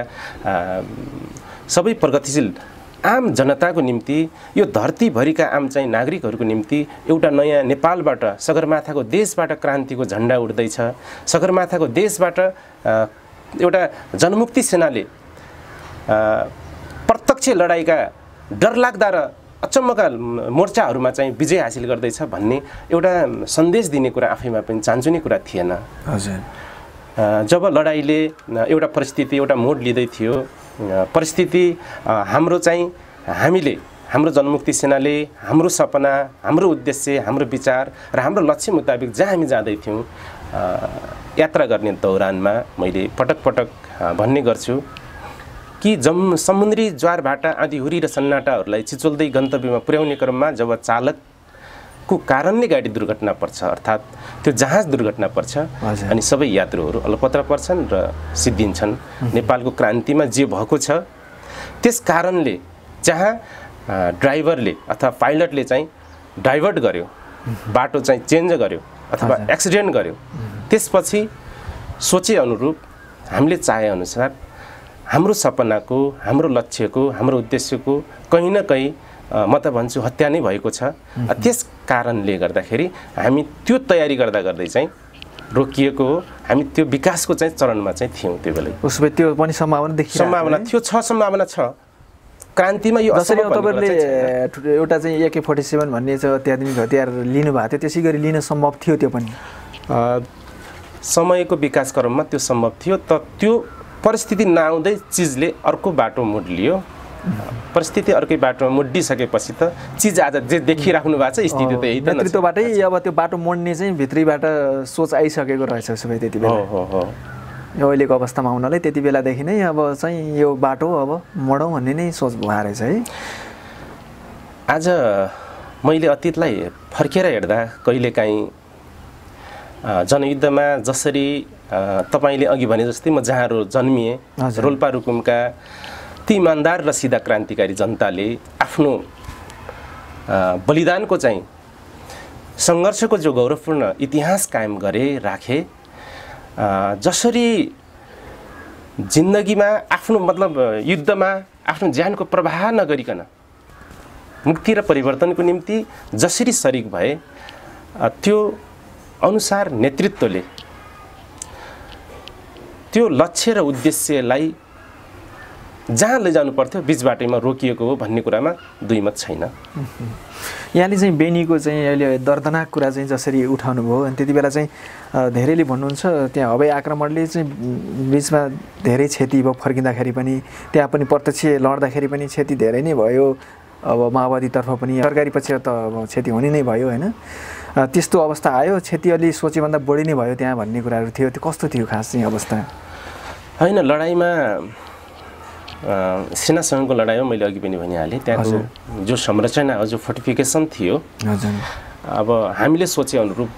सबै प्रगतिशील आम जनताको निम्ति यो धरतीभरिका आम चाहिँ नागरिकहरूको निम्ति एउटा नयाँ नेपालबाट सगरमाथाको देशबाट क्रान्तिको झन्डा उड्दैछ। सगरमाथाको देशबाट एउटा जनमुक्ति सेनाले प्रत्यक्ष लडाइँका डरलाग्दा र अचम्मका मोर्चाहरूमा चाहिँ विजय हासिल गर्दैछ भन्ने एउटा सन्देश दिने कुरा आफैमा पनि चान्चुने कुरा थिएन। हजुर जब लडाइँले एउटा परिस्थिति एउटा मोड लिँदै थियो परिस्थिति हाम्रो चाहिँ हामीले हाम्रो जनमुक्ति सेनाले हाम्रो सपना हाम्रो उद्देश्य हाम्रो विचार र हाम्रो लक्ष्य मुताबिक जहाँ हामी जाँदै थियौँ यात्रा गर्ने दौरानमा मैले पटक पटक भन्ने गर्छु कि समुद्री ज्वार भाटा आँधीहुरी र सन्नाटाहरूलाई चिचोल्दै गन्तव्यमा पुर्याउने क्रममा जब चालकको कारणले गाडी दुर्घटना पर्छ अर्थात् त्यो जहाज दुर्घटना पर्छ अनि सबै यात्रुहरू अलपत्र पर्छन् र सिद्धिन्छन्। नेपालको क्रान्तिमा जे भएको छ त्यस कारणले जहाँ ड्राइभरले अथवा पाइलटले चाहिँ डाइभर्ट गर्यो बाटो चाहिँ चेन्ज गर्यो अथवा एक्सिडेन्ट गर्यो त्यसपछि सोचे अनुरूप हामीले चाहे अनुसार हाम्रो सपनाको हाम्रो लक्ष्यको हाम्रो उद्देश्यको कहीँ न कहीँ म त भन्छु हत्या नै भएको छ। त्यस कारणले गर्दाखेरि हामी त्यो तयारी गर्दा गर्दै चाहिँ रोकिएको हो। हामी त्यो विकासको चाहिँ चरणमा चाहिँ थियौँ त्यो बेला। उसमा त्यो पनि सम्भावना थियो सम्भावना छ क्रान्तिमा। यो जसरी तपाईहरुले एउटा चाहिँ AK-47 भन्ने चाहिँ अत्याधुनिक हतियार लिनु भएको थियो त्यसै गरी लिन सम्भव थियो। त्यो पनि समयको विकास क्रममा त्यो सम्भव थियो। त त्यो परिस्थिति नआउँदै चिजले अर्को बाटो मोड्लियो। परिस्थिति अर्कै बाटोमा मोडिसकेपछि त चिज आज जे देखिराख्नु भएको छ स्थिति त यही त नेतृत्वबाटै अब त्यो बाटो मोड्ने चाहिँ भित्रीबाट सोच आइसकेको रहेछ सबै त्यति बेला। हो अहिलेको अवस्थामा आउनलाई त्यति बेलादेखि नै अब चाहिँ यो बाटो अब मोडौँ भन्ने नै सोच भएर रहेछ है। आज मैले अतीतलाई फर्केर हेर्दा कहिलेकाहीँ जनयुद्धमा जसरी तपाईले अघि भने जस्तै म जहाँ जन्मिएँ रोल्पा रुकुमका ती इमानदार र सिधा क्रान्तिकारी जनताले आफ्नो बलिदानको चाहिँ सङ्घर्षको जो गौरवपूर्ण इतिहास कायम गरे राखे जसरी जिन्दगीमा आफ्नो मतलब युद्धमा आफ्नो ज्यानको प्रवाह नगरिकन मुक्ति र परिवर्तनको निम्ति जसरी शरीक भए त्यो अनुसार नेतृत्वले त्यो लक्ष्य र उद्देश्यलाई जहाँ लैजानु पर्थ्यो बिच बाटैमा रोकिएको हो भन्ने कुरामा दुई मत छैन। यहाँले चाहिँ बेनीको चाहिँ अहिले दर्दनाक कुरा चाहिँ जसरी उठाउनु भयो अनि त्यति बेला चाहिँ धेरैले भन्नुहुन्छ त्यहाँ हवाई आक्रमणले चाहिँ बिचमा धेरै क्षति भयो, फर्किँदाखेरि पनि त्यहाँ पनि प्रत्यक्ष लड्दाखेरि पनि क्षति धेरै नै भयो। अब माओवादीतर्फ पनि सरकारी पक्ष त क्षति हुने नै भयो होइन। त्यस्तो अवस्था आयो, क्षति अलि सोचेभन्दा बढी नै भयो त्यहाँ भन्ने कुराहरू थियो। त्यो कस्तो थियो खास चाहिँ अवस्था? होइन, लडाइँमा सेनासँगको लडाइँमा मैले अघि पनि भनिहालेँ, त्यहाँको जो संरचना हो, जो फोर्टिफिकेसन थियो, अब हामीले सोचे अनुरूप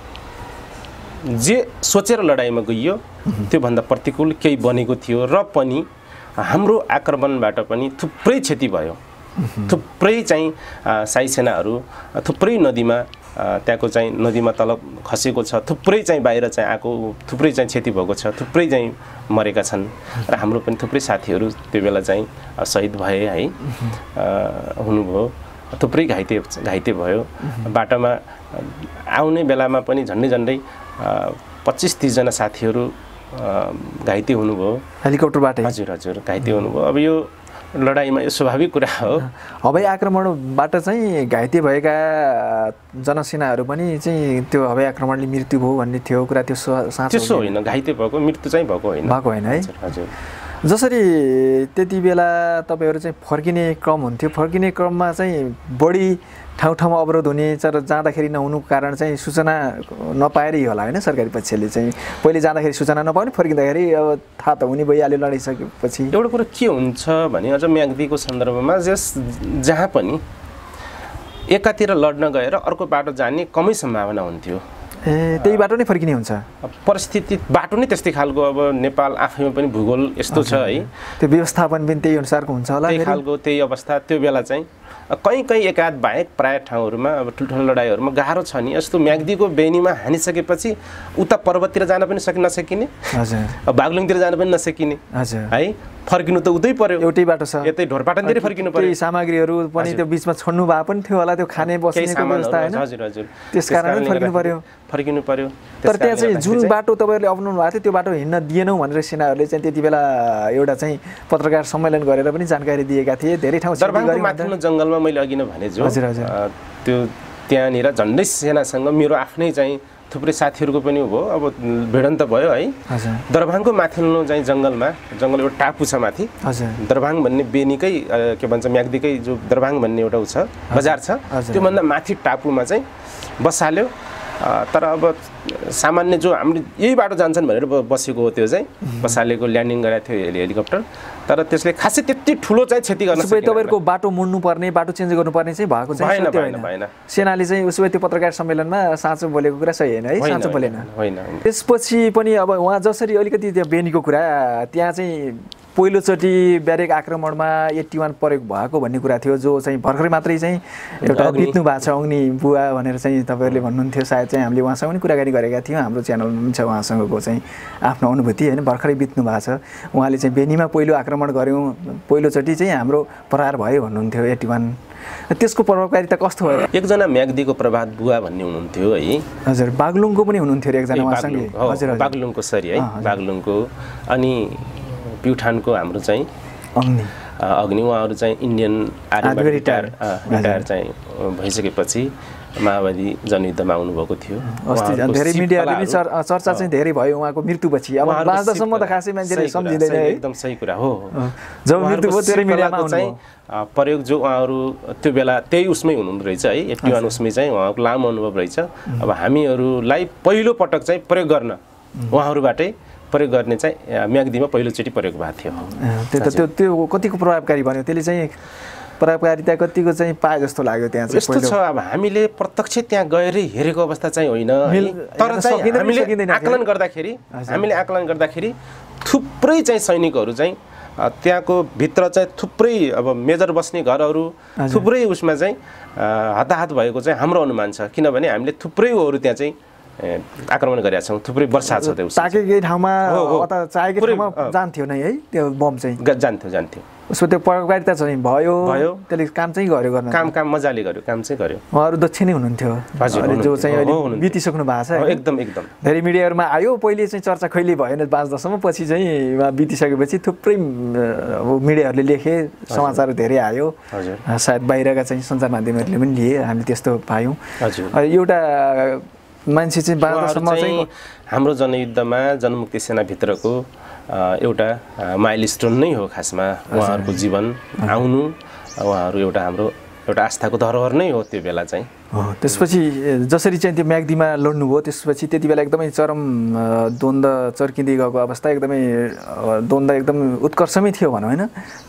जे सोचेर लडाइँमा गइयो त्योभन्दा प्रतिकूल केही बनेको थियो र पनि हाम्रो आक्रमणबाट पनि थुप्रै क्षति भयो। थुप्रै चाहिँ साई सेनाहरू थुप्रै नदीमा त्यहाँको चाहिँ नदीमा तल खसेको छ, थुप्रै चाहिँ बाहिर चाहिँ आएको, थुप्रै चाहिँ क्षति भएको छ, थुप्रै चाहिँ मरेका छन् र हाम्रो पनि थुप्रै साथीहरू त्यो बेला चाहिँ शहीद भए है, हुनुभयो। थुप्रै घाइते भयो। बाटोमा आउने बेलामा पनि झन्डै 25-30 जना साथीहरू घाइते हुनुभयो हेलिकप्टरबाट। हजुर घाइते हुनुभयो। अब यो लडाइँमा यो स्वाभाविक कुरा हो। हवाई आक्रमणबाट चाहिँ घाइते भएका जनसेनाहरू पनि चाहिँ त्यो हवाई आक्रमणले मृत्यु भयो भन्ने थियो कुरा, त्यो साँचो? त्यसो होइन, घाइते भएको, मृत्यु चाहिँ भएको होइन है। हजुर। जसरी त्यति बेला तपाईँहरू चाहिँ फर्किने क्रम हुन्थ्यो, फर्किने क्रममा चाहिँ बढी ठाउँ अवरोध हुने तर जाँदाखेरि नहुनुको कारण चाहिँ सूचना नपाएरै होला होइन। सरकारी पक्षले चाहिँ पहिले जाँदाखेरि सूचना नपाउने, फर्किँदाखेरि अब थाहा त हुने भइहाल्यो लडिसकेपछि। एउटा कुरो के हुन्छ भने अझ म्याग्दीको सन्दर्भमा जहाँ पनि एकातिर लड्न गएर अर्को बाटो जाने कमै सम्भावना हुन्थ्यो। त्यही बाटो नै फर्किने हुन्छ। परिस्थिति बाटो नै त्यस्तै खालको, अब नेपाल आफैमा पनि भूगोल यस्तो छ है, त्यो व्यवस्थापन पनि त्यही अनुसारको हुन्छ होला। त्यही खालको त्यही अवस्था त्यो बेला चाहिँ कहीँ एकाध बाहेक प्राय ठाउँहरूमा अब ठुल्ठुलो लडाइँहरूमा गाह्रो छ नि। यस्तो म्याग्दीको बेनीमा हानिसकेपछि उता पर्वततिर जान पनि नसकिने, बागलुङतिर जान पनि नसकिने है, फर्किनु त उतै पर्यो, एउटै बाटो छ, यतै ढोरपाटनतिर फर्किनु पर्यो। सामग्रीहरू पनि त्यो बिचमा छोड्नु भए पनि थियो होला, त्यो खाने बस्नेको व्यवस्था होइन। हजुर त्यसकारण फर्किनु पर्यो। तर त्यहाँ चाहिँ जुन बाटो तपाईँहरूले अपनाउनु भएको थियो त्यो बाटो हिँड्न दिएनौँ भनेर सेनाहरूले चाहिँ त्यति बेला एउटा चाहिँ पत्रकार सम्मेलन गरेर पनि जानकारी दिएका थिए। धेरै ठाउँ दरबाङको माथिल्लो जङ्गलमा मैले अघि नै भने त्यो त्यहाँनिर झन्डै सेनासँग मेरो आफ्नै चाहिँ थुप्रै साथीहरूको पनि भयो, अब भिडन्त भयो है। दरबाङको माथिल्लो चाहिँ जङ्गल एउटा टापु छ माथि, दरबाङ भन्ने बेनीकै के भन्छ म्याग्दीकै जो दरबाङ भन्ने एउटा छ बजार छ, त्योभन्दा माथि टापुमा चाहिँ बसाल्यो। तर अब सामान्य जो हामीले यही बाटो जान्छन् भनेर बसेको हो, त्यो चाहिँ बसालेको ल्यान्डिङ गराएको थियो हेलिकप्टर। तर त्यसले खासै त्यति ठुलो चाहिँ क्षति गर्न सकेन। तपाईँहरूको बाटो मोड्नु पर्ने, बाटो चेन्ज गर्नुपर्ने चाहिँ भएको चाहिँ भएन। सेनाले चाहिँ उसो भए त्यो पत्रकार सम्मेलनमा साँचो बोलेको कुरा सही होइन है, साँचो बोलेन होइन। त्यसपछि पनि अब उहाँ जसरी अलिकति त्यो बेनीको कुरा, त्यहाँ चाहिँ पहिलोचोटि ब्यारेक आक्रमणमा 81 प्रयोग भएको भन्ने कुरा थियो, जो चाहिँ भर्खरै मात्रै चाहिँ एउटा बित्नु भएको छ अग्नि बुवा भनेर चाहिँ तपाईँहरूले भन्नुहुन्थ्यो। सायद चाहिँ हामीले उहाँसँग पनि कुराकानी गरेका थियौँ, हाम्रो च्यानल पनि छ उहाँसँगको चाहिँ आफ्नो अनुभूति होइन। भर्खरै बित्नु भएको छ, उहाँले चाहिँ बेनीमा पहिलो आक्रमण गऱ्यौँ, पहिलोचोटि चाहिँ हाम्रो प्रहार भयो भन्नुहुन्थ्यो 81। त्यसको प्रभावकारिता कस्तो भयो? एकजना म्याग्दीको प्रभात बुवा भन्ने हुनुहुन्थ्यो है। हजुर, बागलुङको पनि हुनुहुन्थ्यो एकजना उहाँसँगै। हजुर, बागलुङको सरी है, बागलुङको। अनि प्युठानको हाम्रो चाहिँ अग्नि उहाँहरू चाहिँ इन्डियन आर्मीबाट रिटायर चाहिँ भइसकेपछि माओवादी जनयुद्धमा आउनुभएको थियो। धेरै मिडियाले पनि चर्चा चाहिँ धेरै भयो उहाँको मृत्युपछि। अब बाँच्दासम्म त खासै मान्छेले सम्झिँदैन है। एकदम सही कुरा हो। जब मृत्यु भयो धेरै मिडियामा चाहिँ प्रयोग जो उहाँहरू त्यो बेला त्यही उसमै हुनुहुँदो रहेछ है, 81 उसमै चाहिँ उहाँको लामो अनुभव रहेछ। अब हामीहरूलाई पहिलो पटक चाहिँ प्रयोग गर्न उहाँहरूबाटै प्रयोग गर्ने चाहिँ म्याग्दीमा पहिलोचोटि प्रयोग भएको थियो। त्यो कतिको प्रभावकारी बन्यो, त्यसले चाहिँ प्रभावकारिता कतिको चाहिँ पाए जस्तो लाग्यो त्यहाँ चाहिँ? यस्तो छ, अब हामीले प्रत्यक्ष त्यहाँ गएर हेरेको अवस्था चाहिँ होइन, तर चाहिँ हामीले आकलन गर्दाखेरि थुप्रै चाहिँ सैनिकहरू चाहिँ त्यहाँको भित्र चाहिँ थुप्रै अब मेजर बस्ने घरहरू थुप्रै उसमा चाहिँ हताहत भएको चाहिँ हाम्रो अनुमान छ। किनभने हामीले थुप्रैहरू त्यहाँ चाहिँ आक्रमण गरेका छौँ, थुप्रै वर्षा छ त्यो ताकेकै ठाउँमा अथवा चाहेकै ठाउँमा जान्थ्यो नै है त्यो बम चाहिँ जान्थ्यो उसको त्यो प्रयोगकारिता चाहिँ भयो त्यसले काम चाहिँ गर्यो गर्न काम मजाले गर्यो काम चाहिँ गर्यो उहाँहरू दक्षिणै हुनुहुन्थ्यो जो चाहिँ अहिले बितिसक्नु भएको छ एकदम धेरै मिडियाहरूमा आयो पहिले चाहिँ चर्चा कहिले भएन 5 दशकसम्म पछि चाहिँ उहाँ बितिसकेपछि थुप्रै मिडियाहरूले लेखे समाचारहरू धेरै आयो सायद बाहिरका चाहिँ सञ्चार माध्यमहरूले पनि लिए हामीले त्यस्तो पायौँ एउटा मान्छे चाहिँ 5 दशकसम्म चाहिँ हाम्रो जनयुद्धमा जनमुक्ति सेनाभित्रको एउटा माइलस्टोन नै हो खासमा उहाँहरूको जीवन आउनु उहाँहरू हाम्रो एउटा आस्थाको धरोहर नै हो त्यो बेला चाहिँ त्यसपछि जसरी चाहिँ त्यो म्याग्दीमा लड्नुभयो त्यसपछि त्यति बेला एकदमै चरम द्वन्द्व चर्किँदै गएको अवस्था एकदमै द्वन्द्व एकदम उत्कर्षमै थियो भनौँ होइन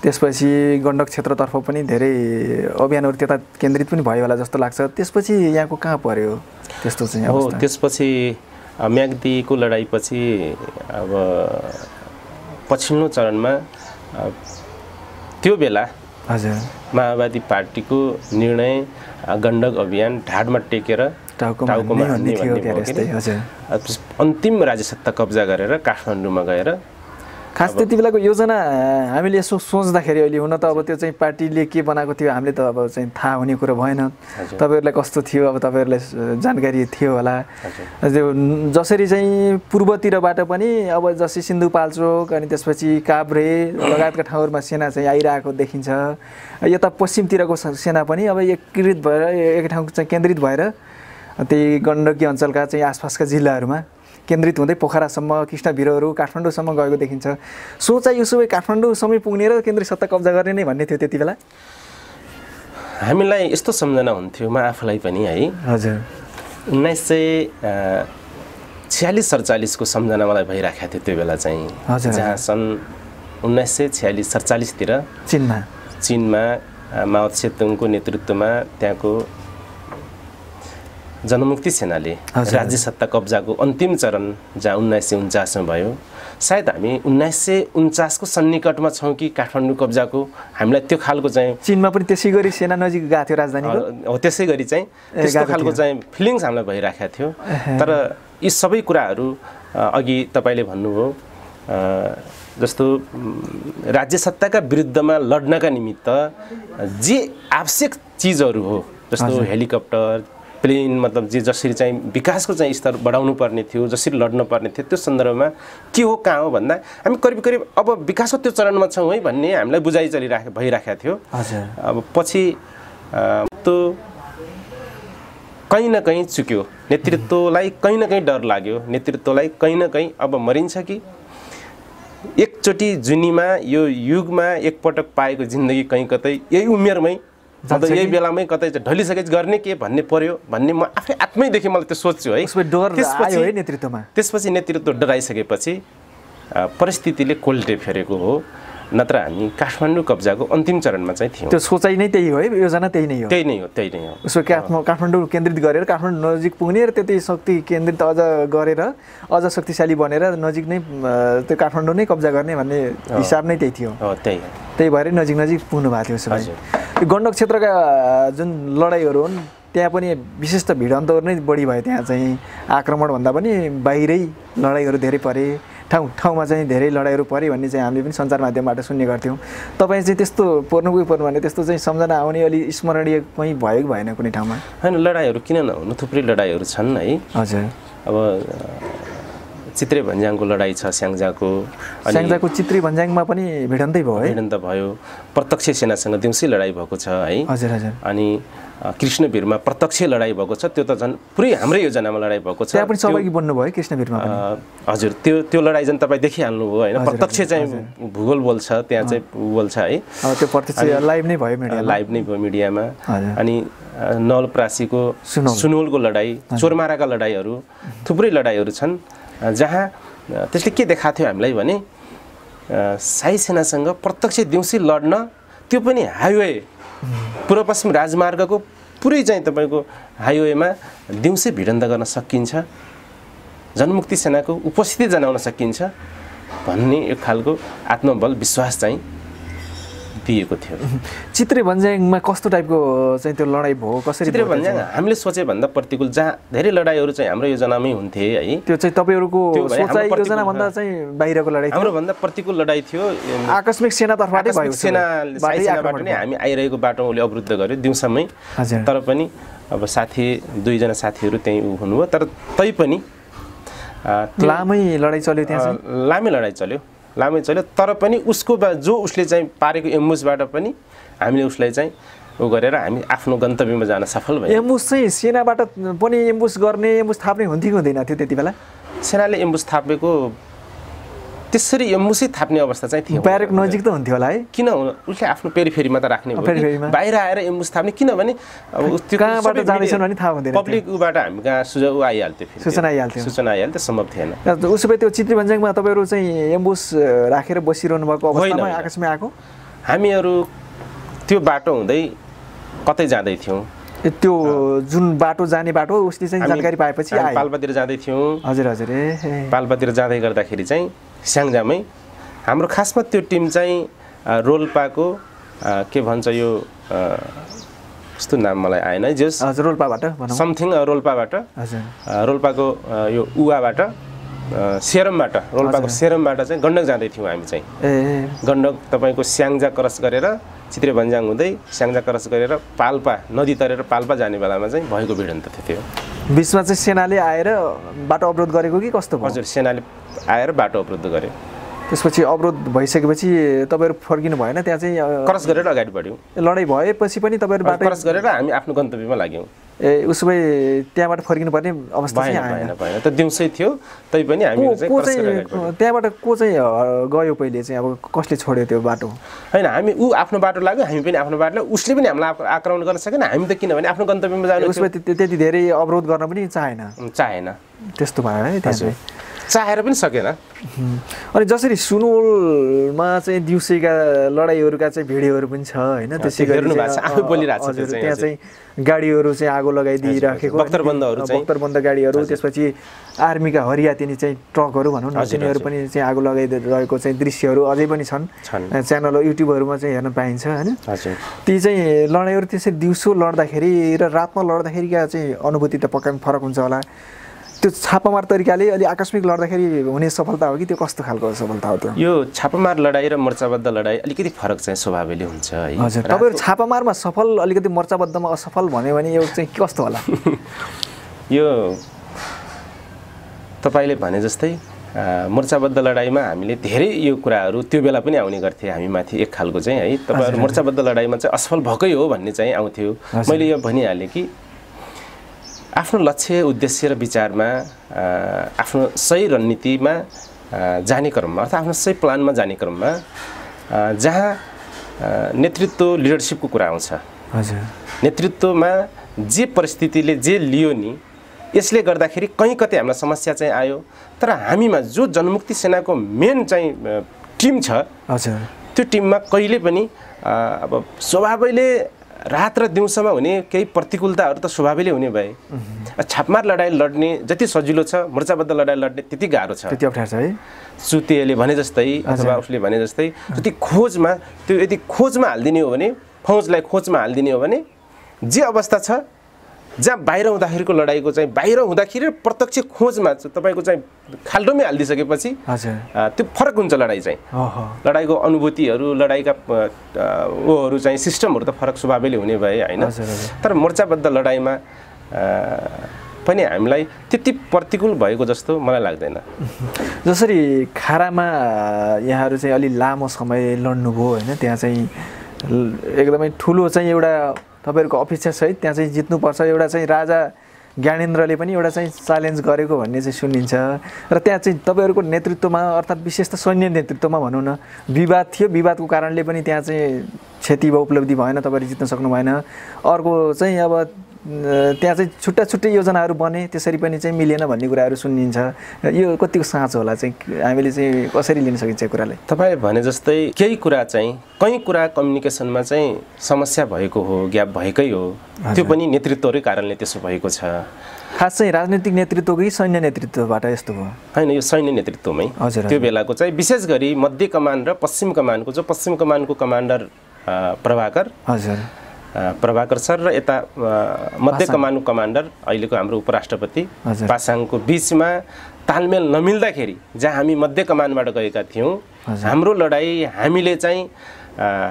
त्यसपछि गण्डक क्षेत्रतर्फ पनि धेरै अभियानहरू त्यता केन्द्रित पनि भयो होला जस्तो लाग्छ त्यसपछि यहाँको कहाँ पर्यो त्यस्तो चाहिँ अवस्था त्यसपछि म्याग्दीको लडाइँपछि अब पछिल्लो चरणमा त्यो बेला हजुर माओवादी पार्टीको निर्णय गण्डक अभियान ढाडमा टेकेर टाउकोमा हान्ने अन्तिम राज्यसत्ता कब्जा गरेर काठमाडौँमा गएर खास त्यति बेलाको योजना हामीले यसो सोच्दाखेरि अहिले हुन त अब त्यो चाहिँ पार्टीले के बनाएको थियो हामीले त अब चाहिँ थाहा हुने कुरो भएन तपाईँहरूलाई कस्तो थियो अब तपाईँहरूलाई जानकारी थियो होला जसरी चाहिँ पूर्वतिरबाट पनि अब जस्तै सिन्धुपाल्चोक अनि त्यसपछि काभ्रे लगायतका ठाउँहरूमा सेना चाहिँ आइरहेको देखिन्छ यता पश्चिमतिरको सेना पनि अब एकीकृत भएर एक ठाउँ चाहिँ केन्द्रित भएर त्यही गण्डकी अञ्चलका चाहिँ आसपासका जिल्लाहरूमा केन्द्रित हुँदै पोखरासम्म कृष्णभिरहरू काठमाडौँसम्म गएको देखिन्छ सोचाइ उसो भए काठमाडौँसम्म पुग्ने र केन्द्रीय सत्ता कब्जा गर्ने नै भन्ने थियो त्यति बेला हामीलाई यस्तो सम्झना हुन्थ्यो म आफूलाई पनि है हजुर 1946-47 को सम्झना मलाई भइराखेको थियो त्यो बेला चाहिँ जहाँ सन् 1946-47 तिर चीनमा माओ त्से-तुङको नेतृत्वमा त्यहाँको जनमुक्ति सेनाले राज्य सत्ता कब्जाको अन्तिम चरण जहाँ 1949 मा भयो सायद हामी 1949 को सन्निकटमा छौँ कि काठमाडौँ कब्जाको हामीलाई त्यो खालको चाहिँ चीनमा पनि त्यसै गरी सेना नजिक गएको थियो राजधानीको हो त्यसै गरी चाहिँ त्यस्तो खालको चाहिँ फिलिङ्स हामीलाई भइराखेको थियो तर यी सबै कुराहरू अघि तपाईले भन्नुभयो जस्तो राज्य सत्ताका विरुद्धमा लड्नका निमित्त जे आवश्यक चीजहरू हो जस्तो हेलिकप्टर प्लेन मतलब जसरी चाहिँ विकासको चाहिँ स्तर बढाउनु पर्ने थियो जसरी लड्न पर्ने थियो त्यो सन्दर्भमा के हो कहाँ हो भन्दा हामी करिब अब विकासको त्यो चरणमा छौँ है भन्ने हामीलाई बुझाइ भइराखेको थियो अब पछि त्यो कहीँ न कहीँ चुक्यो नेतृत्वलाई कहीँ न कहीँ डर लाग्यो नेतृत्वलाई कहीँ न कहीँ अब मरिन्छ कि एकचोटि जुनीमा यो युगमा एकपटक पाएको जिन्दगी कहीँ कतै यही उमेरमै अन्त यही बेलामै कतै ढलिसकेपछि गर्ने के भन्ने पर्यो भन्ने म आफै आत्मैदेखि मलाई त्यो सोच्छु है त्यसपछि नेतृत्व डराइसकेपछि परिस्थितिले कोल्टे फेरेको हो नत्र हामी काठमाडौँ कब्जाको अन्तिम चरणमा चाहिँ थियौँ त्यो सोचाइ नै त्यही हो है योजना त्यही नै हो उसको काठमाडौँ केन्द्रित गरेर काठमाडौँ नजिक पुग्ने र त्यति शक्ति केन्द्रित अझ गरेर अझ शक्तिशाली बनेर नजिक नै त्यो काठमाडौँ नै कब्जा गर्ने भन्ने हिसाब नै त्यही थियो त्यही भएर नजिक पुग्नु भएको थियो उसो भए गण्डक क्षेत्रका जुन लडाइँहरू हुन् त्यहाँ पनि विशेष त भिडन्तहरू नै बढी भयो त्यहाँ चाहिँ आक्रमणभन्दा पनि बाहिरै लडाइँहरू धेरै परे ठाउँमा चाहिँ धेरै लडाइँहरू परे भन्ने चाहिँ हामीले पनि सञ्चार माध्यमबाट सुन्ने गर्थ्यौँ तपाईँ चाहिँ त्यस्तो पर्नु भने त्यस्तो चाहिँ सम्झना आउने अलि स्मरणीय कहीँ भयो कि भएन कुनै ठाउँमा होइन लडाइँहरू किन नहुनु थुप्रै लडाइँहरू छन् है हजुर अब चित्रे भन्ज्याङको लडाइँ छ स्याङ्जाको चित्रे भन्ज्याङमा पनि भिडन्तै भयो है भिडन्त भयो प्रत्यक्ष सेनासँग देउसी लडाइँ भएको छ है हजुर अनि कृष्णभिरमा प्रत्यक्ष लडाइँ भएको छ त्यो त झन् पुरै हाम्रै योजनामा लडाइँ भएको छ त्यहाँ पनि सहभागी बन्नुभयो कृष्णभिरमा हजुर त्यो लडाइँ झन् तपाईँ देखिहाल्नु भयो होइन प्रत्यक्ष चाहिँ भूगोल बोल्छ त्यहाँ चाहिँ बोल्छ है त्यो प्रत्यक्ष लाइभ नै भयो मिडियामा अनि नवलपरासीको सुनवलको लडाइँ चोरमाराका लडाइँहरू थुप्रै लडाइँहरू छन् जहाँ त्यसले के देखाएको थियो हामीलाई भने शाही सेनासँग प्रत्यक्ष देउसी लड्न त्यो पनि हाइवे पूर्व पश्चिम राजमार्गको पुरै चाहिँ तपाईँको हाइवेमा दिउँसै भिडन्त गर्न सकिन्छ जनमुक्ति सेनाको उपस्थिति जनाउन सकिन्छ भन्ने एक खालको आत्मबल विश्वास चाहिँ दिएको थियो। चित्रे भन्ज्याङमा कस्तो टाइपको चाहिँ त्यो लडाइँ भयो, कसरी? चित्रे भन्ज्याङ हामीले सोचे भन्दा प्रतिकूल, जहाँ धेरै लडाइँहरू चाहिँ हाम्रो योजनामै हुन्थे है। त्यो चाहिँ तपाईँहरूको सोचाइ योजना भन्दा चाहिँ बाहिरको लडाइँ थियो? हाम्रो भन्दा प्रतिकूल लडाइँ थियो। आकस्मिक सेनातर्फबाटै भयो? सेनाबाट नै हामी आइरहेको बाटो उसले अवरुद्ध गर्यो दिउँसम्मै। तर पनि अब दुईजना साथीहरू त्यहीँ हुनुभयो। तर तैपनि लामै लडाइँ चल्यो त्यहाँ? लामै लडाइँ चल्यो। तर पनि उसले चाहिँ पारेको एम्बुसबाट पनि हामीले उसलाई चाहिँ गरेर हामी आफ्नो गन्तव्यमा जान सफल भयौँ। एम्बुस चाहिँ सेनाबाट पनि एम्बुस थाप्ने हुन्थ्यो कि हुँदैन थियो त्यति बेला? सेनाले एम्बुस थापेको त्यसरी एम्बुसै थाप्ने अवस्था चाहिँ थियो। ब्यारेक नजिक त हुन्थ्यो होला है? किन उसले आफ्नो पेरिफेरीमा त राख्ने भयो, बाहिर आएर एम्बुस थाप्ने? किनभने अब त्यो कहाँबाट जाँदैछन् भने थाहा हुँदैन, पब्लिक उबाट हामी कहाँ सूचना आइहाल्थ्यो, सम्भव थिएन। उसो भए त्यो चित्रे भन्ज्याङमा तपाईँहरू चाहिँ एम्बुस राखेर बसिरहनु भएको अवस्थामा आकाशमा आएको? हामीहरू त्यो बाटो हुँदै कतै जाँदै थियौँ। त्यो जुन बाटो जाने बाटो उसले चाहिँ जानकारी पाएपछि पाल्पातिर जाँदै थियौँ। हजुर पाल्पातिर जाँदै गर्दाखेरि चाहिँ स्याङ्जामै हाम्रो खासमा त्यो टिम चाहिँ रोल्पाको के भन्छ यो कस्तो नाम मलाई आएन है, जस रोल्पाबाट समथिङ रोल्पाबाट रोल्पाको यो उवाबाट सेरमबाट रोल्पाको सेरमबाट चाहिँ गण्डक जाँदै थियौँ हामी चाहिँ। गण्डक तपाईँको स्याङ्जा क्रस गरेर चित्रे भन्ज्याङ हुँदै स्याङ्जा क्रस गरेर पाल्पा नदी तरेर पाल्पा जाने बेलामा चाहिँ भएको भिडन्त थियो। बिचमा चाहिँ सेनाले आएर बाटो अवरोध गरेको कि कस्तो भयो? हजुर, सेनाले आएर बाटो अवरुद्ध गर्यो। त्यसपछि अवरोध भइसकेपछि तपाईँहरू फर्किनु भएन? त्यहाँ चाहिँ क्रस गरेर अगाडि बढ्यौँ। लडाइँ भएपछि पनि तपाईँहरू बाटो क्रस गरेर हामी आफ्नो गन्तव्यमा लाग्यौँ। उसो भए त्यहाँबाट फर्किनु पर्ने अवस्था चाहिँ भएन। त दिउँसै थियो तैपनि हामी त्यहाँबाट को चाहिँ गयो पहिले चाहिँ? अब कसले छोड्यो त्यो बाटो? होइन, हामी आफ्नो बाटो लाग्यो, हामी पनि आफ्नो बाटो लाग्यो। उसले पनि हामीलाई आक्रमण गर्न सकेन, हामी त किनभने आफ्नो गन्तव्यमा जानु। उसमा त्यति धेरै अवरोध गर्न पनि चाहेन। त्यस्तो भयो है त्यहाँ चाहिँ? चाहेर पनि सकेन। अनि जसरी सुनवलमा चाहिँ दिउँसैका लडाइँहरूका चाहिँ भिडियोहरू पनि छ होइन? त्यसै गरी त्यहाँ चाहिँ गाडीहरू चाहिँ आगो लगाइदिइराखेको, बख्तरबन्द गाडीहरू, त्यसपछि आर्मीका हरियातिनी चाहिँ ट्रकहरू भनौँ न, तिनीहरू पनि चाहिँ आगो लगाइरहेको चाहिँ दृश्यहरू अझै पनि छन् च्यानल युट्युबहरूमा चाहिँ हेर्न पाइन्छ होइन? ती चाहिँ लडाइँहरू त्यसरी दिउँसो लड्दाखेरि र रातमा लड्दाखेरिका चाहिँ अनुभूति त पक्कै फरक हुन्छ होला। त्यो छापामार तरिकाले अलि आकस्मिक लड्दाखेरि हुने सफलता हो कि त्यो कस्तो खालको सफलता हो? त्यो यो छापामार लडाइँ र मोर्चाबद्ध लडाइँ अलिकति फरक चाहिँ स्वभावले हुन्छ है। हजुर, तपाईँहरू छापामारमा सफल, अलिकति मोर्चाबद्धमा असफल भन्यो भने यो चाहिँ कस्तो होला? यो तपाईँले भने जस्तै मोर्चाबद्ध लडाइँमा हामीले धेरै यो कुराहरू त्यो बेला पनि आउने गर्थे हामी माथि एक खालको चाहिँ है। तपाईँहरू मोर्चाबद्ध लडाइँमा चाहिँ असफल भएकै हो भन्ने चाहिँ आउँथ्यो। मैले यो भनिहालेँ कि आफ्नो लक्ष्य, उद्देश्य र विचारमा, आफ्नो सही रणनीतिमा जाने क्रममा अर्थात् आफ्नो सही प्लानमा जाने क्रममा जहाँ नेतृत्व लिडरसिपको कुरा आउँछ, हजुर, नेतृत्वमा जे परिस्थितिले जे लियो नि, यसले गर्दाखेरि कहीँ कतै हामीलाई समस्या चाहिँ आयो। तर हामीमा जो जनमुक्ति सेनाको मेन चाहिँ टिम छ, हजुर, त्यो टिममा कहिले पनि अब स्वभावैले रात र दिउँसोमा हुने केही प्रतिकूलताहरू त स्वभावैले हुने भए छापमार लडाइँ लड्ने जति सजिलो छ, मोर्चाबद्ध लडाइँ लड्ने त्यति गाह्रो छ, त्यति अप्ठ्यारो छ है। सुतेले भने जस्तै अथवा उसले भने जस्तै जति खोजमा त्यो यदि खोजमा हालिदिने हो भने, फौजलाई खोजमा हालिदिने हो भने जे अवस्था छ, जहाँ बाहिर हुँदाखेरिको लडाइँको चाहिँ बाहिर हुँदाखेरि प्रत्यक्ष खोजमा तपाईँको चाहिँ खाल्डोमै हालिदिइसकेपछि त्यो फरक हुन्छ। लडाइँ चाहिँ लडाइँको अनुभूतिहरू, लडाइँका ऊहरू चाहिँ सिस्टमहरू त फरक स्वभावैले हुने भए होइन। तर मोर्चाबद्ध लडाइँमा पनि हामीलाई त्यति प्रतिकूल भएको जस्तो मलाई लाग्दैन। जसरी खारामा यहाँहरू चाहिँ अलि लामो समय लड्नुभयो होइन, त्यहाँ चाहिँ एकदमै ठुलो चाहिँ एउटा तपाईँहरूको अपेक्षा सहित त्यहाँ चाहिँ जित्नुपर्छ, एउटा चाहिँ राजा ज्ञानेन्द्रले पनि एउटा चाहिँ च्यालेन्ज गरेको भन्ने चाहिँ सुनिन्छ। र त्यहाँ चाहिँ तपाईँहरूको नेतृत्वमा अर्थात् विशेष त सैन्य नेतृत्वमा भनौँ न विवाद थियो, विवादको कारणले पनि त्यहाँ चाहिँ क्षति वा उपलब्धि भएन, तपाईँले जित्न सक्नु भएन। अर्को चाहिँ अब त्यहाँ चाहिँ छुट्टा छुट्टै योजनाहरू बने त्यसरी पनि चाहिँ मिलेन भन्ने कुराहरू सुनिन्छ यो कतिको साँचो होला चाहिँ हामीले चाहिँ कसरी लिन सकिन्छ कुरालाई तपाईँ भने जस्तै केही कुरा चाहिँ कहीँ कुरा कम्युनिकेसनमा चाहिँ समस्या भएको हो ग्याप भएकै हो त्यो पनि नेतृत्वकै कारणले त्यसो भएको छ खास चाहिँ राजनीतिक नेतृत्वकै सैन्य नेतृत्वबाट यस्तो भयो होइन यो सैन्य नेतृत्वमै त्यो बेलाको चाहिँ विशेष गरी मध्य कमान र पश्चिम कमानको जो पश्चिम कमानको कमान्डर प्रभाकर सर र यता मध्य कमानको कमान्डर अहिलेको हाम्रो उपराष्ट्रपति पासाङको बिचमा तालमेल नमिल्दाखेरि जहाँ हामी मध्य कमानबाट गएका थियौँ हाम्रो लडाइँ हामीले चाहिँ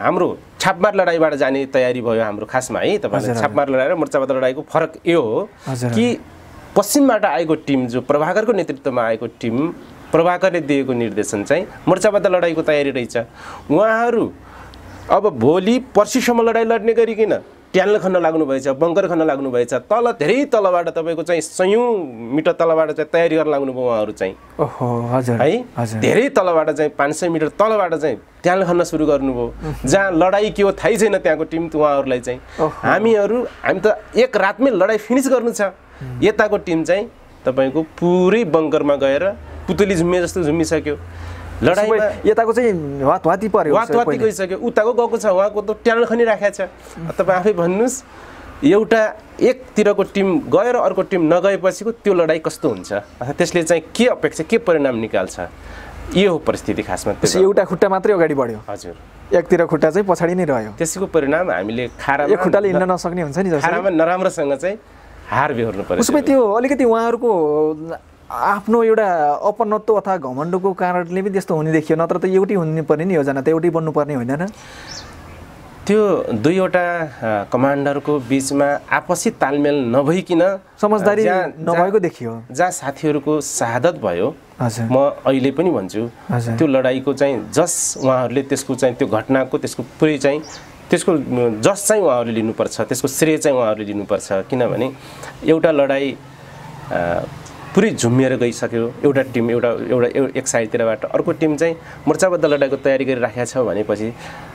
हाम्रो छापमार लडाइँबाट जाने तयारी भयो हाम्रो खासमा है तपाईहरुले छापमार लडाइँ र मोर्चाबद्ध लडाइँको फरक यो हो कि पश्चिमबाट आएको टिम जो प्रभाकरको नेतृत्वमा आएको टिम प्रभाकरले दिएको निर्देशन चाहिँ मोर्चाबद्ध लडाइँको तयारी रहेछ उहाँहरू अब भोलि पर्सिसम्म लडाइँ लड्ने गरिकन ट्यान्ल खन्न लाग्नुभएछ बङ्कर खन्न लाग्नुभएछ तल धेरै तलबाट तपाईँको चाहिँ 100 मिटर तलबाट चाहिँ तयारी गर्न लाग्नुभयो उहाँहरू चाहिँ ओहो हजुर है धेरै तलबाट चाहिँ 500 मिटर तलबाट चाहिँ ट्यान्ल खन्न सुरु गर्नुभयो जहाँ लडाइँ के हो थाहै छैन त्यहाँको टिम उहाँहरूलाई चाहिँ हामी त एक रातमै लडाइँ फिनिस गर्नु छ यताको टिम चाहिँ तपाईँको पुरै बङ्करमा गएर पुतली झुम्मे जस्तो झुम्मिसक्यो लडाइँमा यताको चाहिँ वातवाती पर्यो वातवाती गइसक्यो उताको गएको छ उहाँको त ट्यानल खनि राखेको छ तपाईँ आफै भन्नुहोस् एउटा एकतिरको टिम गएर अर्को टिम नगएपछिको त्यो लडाइँ कस्तो हुन्छ त्यसले चाहिँ के अपेक्षा के परिणाम निकाल्छ यो हो परिस्थिति खासमा एउटा खुट्टा मात्रै अगाडि बढ्यो हजुर एकतिर खुट्टा चाहिँ पछाडि नै रह्यो त्यसको परिणाम हामीले खारामा एक खुट्टाले हिँड्न नसक्ने हुन्छ नि खारामा नराम्रोसँग चाहिँ हार बेहोर्नु पर्छ उसमा त्यो अलिकति उहाँहरूको आफ्नो एउटा अपनत्व अथवा घमण्डको कारणले पनि त्यस्तो हुने देखियो नत्र त एउटै हुनुपर्ने नि योजना त एउटै बन्नुपर्ने होइन र त्यो दुईवटा कमान्डरको बीचमा आपसी तालमेल नभइकिन समझदारी नभएको देखियो जहाँ साथीहरूको शहादत भयो म अहिले पनि भन्छु त्यो लडाइँको चाहिँ जस उहाँहरूले त्यसको चाहिँ त्यो घटनाको त्यसको पुरै चाहिँ त्यसको जस चाहिँ उहाँहरूले लिनुपर्छ त्यसको श्रेय चाहिँ उहाँहरूले लिनुपर्छ किनभने एउटा लडाइँ पुरै झुम्मिएर गइसक्यो एउटा टिम एउटा एक साइडतिरबाट अर्को टिम चाहिँ मोर्चाबद्ध लडाइँको तयारी गरिराखेको छ भनेपछि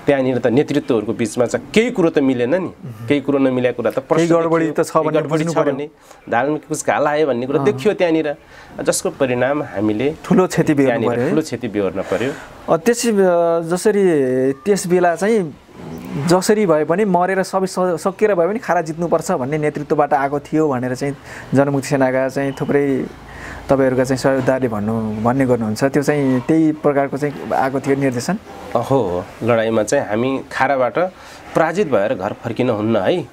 त्यहाँनिर त नेतृत्वहरूको बिचमा चाहिँ केही कुरो त मिलेन नि केही कुरो नमिलेको कुरा त गडबडी त छ भन्ने धालमा कुछ घाल आयो भन्ने कुरा देखियो त्यहाँनिर जसको परिणाम हामीले ठुलो क्षति बेहोर्न पर्यो जसरी त्यस बेला चाहिँ जसरी भए पनि मरेर सबै सकिएर भए पनि खारा जित्नुपर्छ भन्ने नेतृत्वबाट आएको थियो भनेर चाहिँ जनमुक्ति सेनाका चाहिँ थुप्रै तपाईँहरूका चाहिँ सहयोगदारले भन्ने गर्नुहुन्छ त्यो चाहिँ त्यही प्रकारको चाहिँ आएको थियो निर्देशन हो लडाइँमा चाहिँ हामी खाराबाट पराजित भएर घर फर्किन हुन्न है